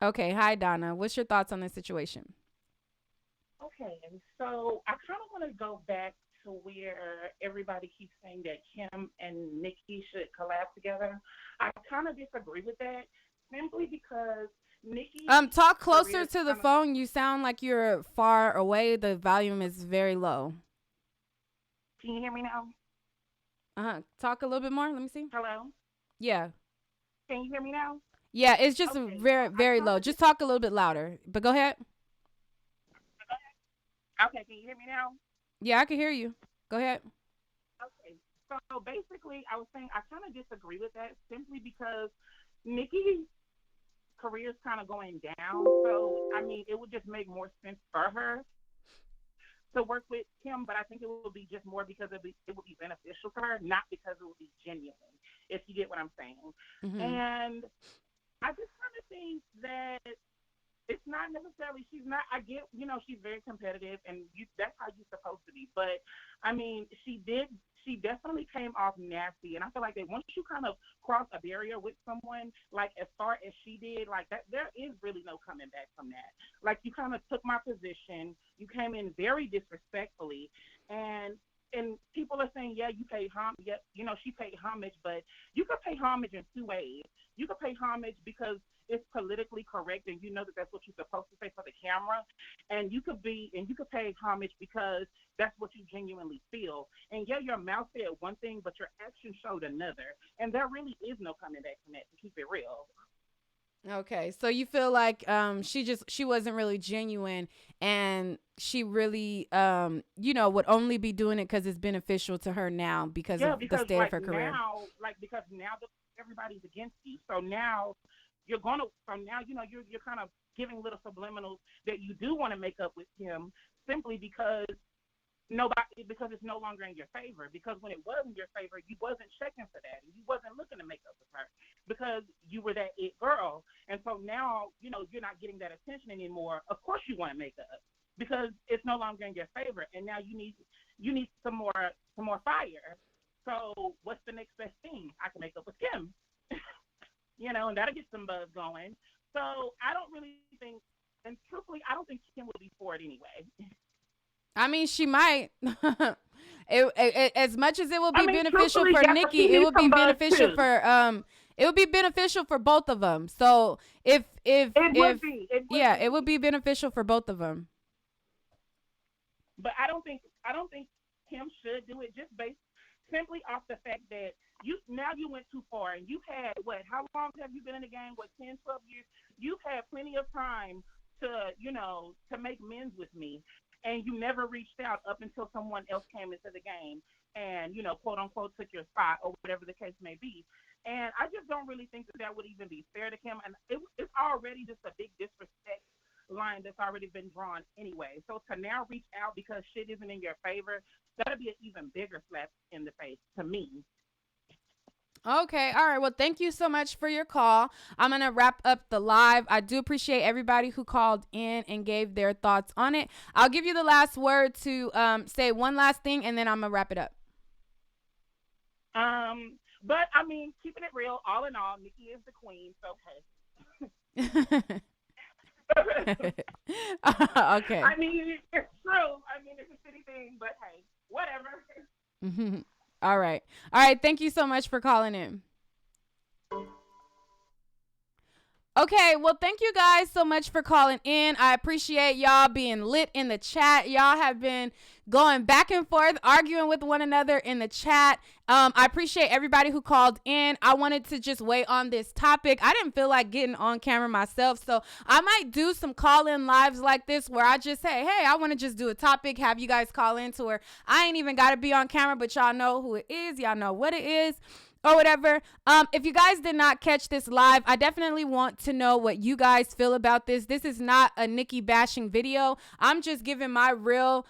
Okay. Hi, Donna. What's your thoughts on this situation? Okay, so I kind of want to go back to where everybody keeps saying that Kim and Nicki should collab together. I kind of disagree with that simply because Nicki. Talk closer to the phone. You sound like you're far away. The volume is very low. Can you hear me now? Talk a little bit more. Let me see. Hello? Yeah. Can you hear me now? Yeah, it's just very, very low. Just talk a little bit louder. But go ahead. Okay, can you hear me now? Yeah, I can hear you. Go ahead. Okay, so basically, I was saying I kind of disagree with that simply because Nicki's career is kind of going down. So, I mean, it would just make more sense for her to work with Kim, but I think it would be just more because it would be beneficial for her, not because it would be genuine, if you get what I'm saying. Mm-hmm. And I just kind of think that it's not necessarily, I get, she's very competitive and that's how you're supposed to be. But, I mean, she definitely came off nasty. And I feel like that once you kind of cross a barrier with someone, like as far as she did, like that, there is really no coming back from that. Like you kind of took my position. You came in very disrespectfully. And people are saying, yeah, you paid homage. Yeah, she paid homage, but you could pay homage in two ways. You could pay homage because it's politically correct and you know that that's what you're supposed to say for the camera, and you could pay homage because that's what you genuinely feel. And yeah, your mouth said one thing, but your action showed another, and there really is no coming back from that, to keep it real. Okay, so you feel like she wasn't really genuine, and she really would only be doing it because it's beneficial to her now because of the state of her career. Because now everybody's against you, so now you're kind of giving little subliminals that you do want to make up with him simply because it's no longer in your favor. Because when it was in your favor, you wasn't checking for that, and you wasn't looking to make up with her because you were that it girl. And so now, you're not getting that attention anymore. Of course, you want to make up because it's no longer in your favor, and now you need some more fire. So what's the next best thing? I can make up with Kim, and that'll get some buzz going. So I don't really think, and truthfully, I don't think Kim would be for it anyway. I mean, she might. As much as it would be beneficial for Nicki, it would be beneficial for it would be beneficial for both of them. So it would be beneficial for both of them. But I don't think Kim should do it just based simply off the fact that you went too far, and you've had how long have you been in the game? 10, 12 years? You've had plenty of time to make amends with me. And you never reached out up until someone else came into the game and, quote unquote, took your spot or whatever the case may be. And I just don't really think that would even be fair to Kim. And it's already just a big disrespect line that's already been drawn anyway. So to now reach out because shit isn't in your favor, that'll be an even bigger slap in the face to me. Okay. All right. Well, thank you so much for your call. I'm going to wrap up the live. I do appreciate everybody who called in and gave their thoughts on it. I'll give you the last word to say one last thing, and then I'm going to wrap it up. But, I mean, keeping it real, all in all, Nicki is the queen, so hey. Okay. I mean, it's true. I mean, it's a shitty thing, but hey, whatever. All right. All right. Thank you so much for calling in. Okay, well, thank you guys so much for calling in. I appreciate y'all being lit in the chat. Y'all have been going back and forth, arguing with one another in the chat. I appreciate everybody who called in. I wanted to just weigh on this topic. I didn't feel like getting on camera myself, so I might do some call-in lives like this where I just say, hey, I want to just do a topic, have you guys call in to where I ain't even got to be on camera, but y'all know who it is. Y'all know what it is. Or whatever. If you guys did not catch this live, I definitely want to know what you guys feel about this. This is not a Nicki bashing video. I'm just giving my real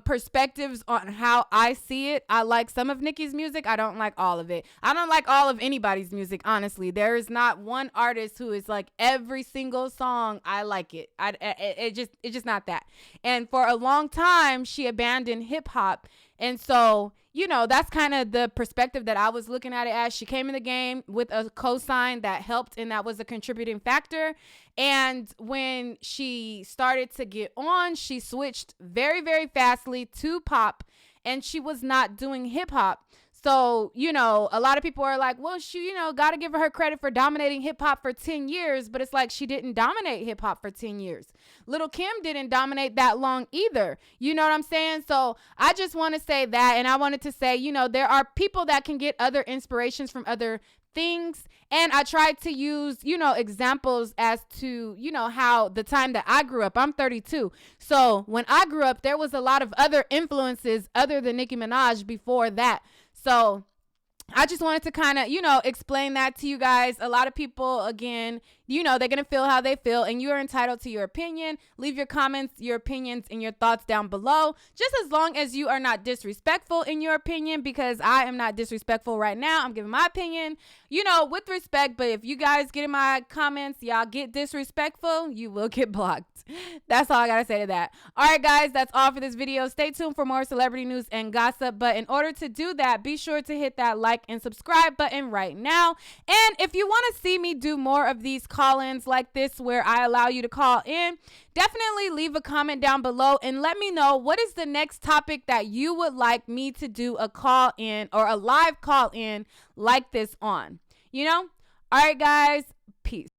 perspectives on how I see it. I like some of Nicki's music. I don't like all of it. I don't like all of anybody's music, honestly. There is not one artist who is like every single song I like it. It's just not that. And for a long time, she abandoned hip hop. And so, you know, that's kind of the perspective that I was looking at it as. She came in the game with a cosign that helped, and that was a contributing factor. And when she started to get on, she switched very, very fastly to pop, and she was not doing hip hop. So, you know, a lot of people are like, well, she, you know, got to give her credit for dominating hip hop for 10 years. But it's like she didn't dominate hip hop for 10 years. Lil' Kim didn't dominate that long either. You know what I'm saying? So I just want to say that. And I wanted to say, you know, there are people that can get other inspirations from other things. And I tried to use, you know, examples as to, you know, how the time that I grew up, I'm 32. So when I grew up, there was a lot of other influences other than Nicki Minaj before that. So I just wanted to kind of, you know, explain that to you guys. A lot of people, again, you know, they're going to feel how they feel, and you are entitled to your opinion. Leave your comments, your opinions, and your thoughts down below, just as long as you are not disrespectful in your opinion, because I am not disrespectful right now. I'm giving my opinion, you know, with respect, but if you guys get in my comments, y'all get disrespectful, you will get blocked. That's all I got to say to that. All right, guys, that's all for this video. Stay tuned for more celebrity news and gossip, but in order to do that, be sure to hit that like and subscribe button right now. And if you want to see me do more of these call-ins like this where I allow you to call in, definitely leave a comment down below and let me know what is the next topic that you would like me to do a call in or a live call in like this on, you know? All right, guys, peace.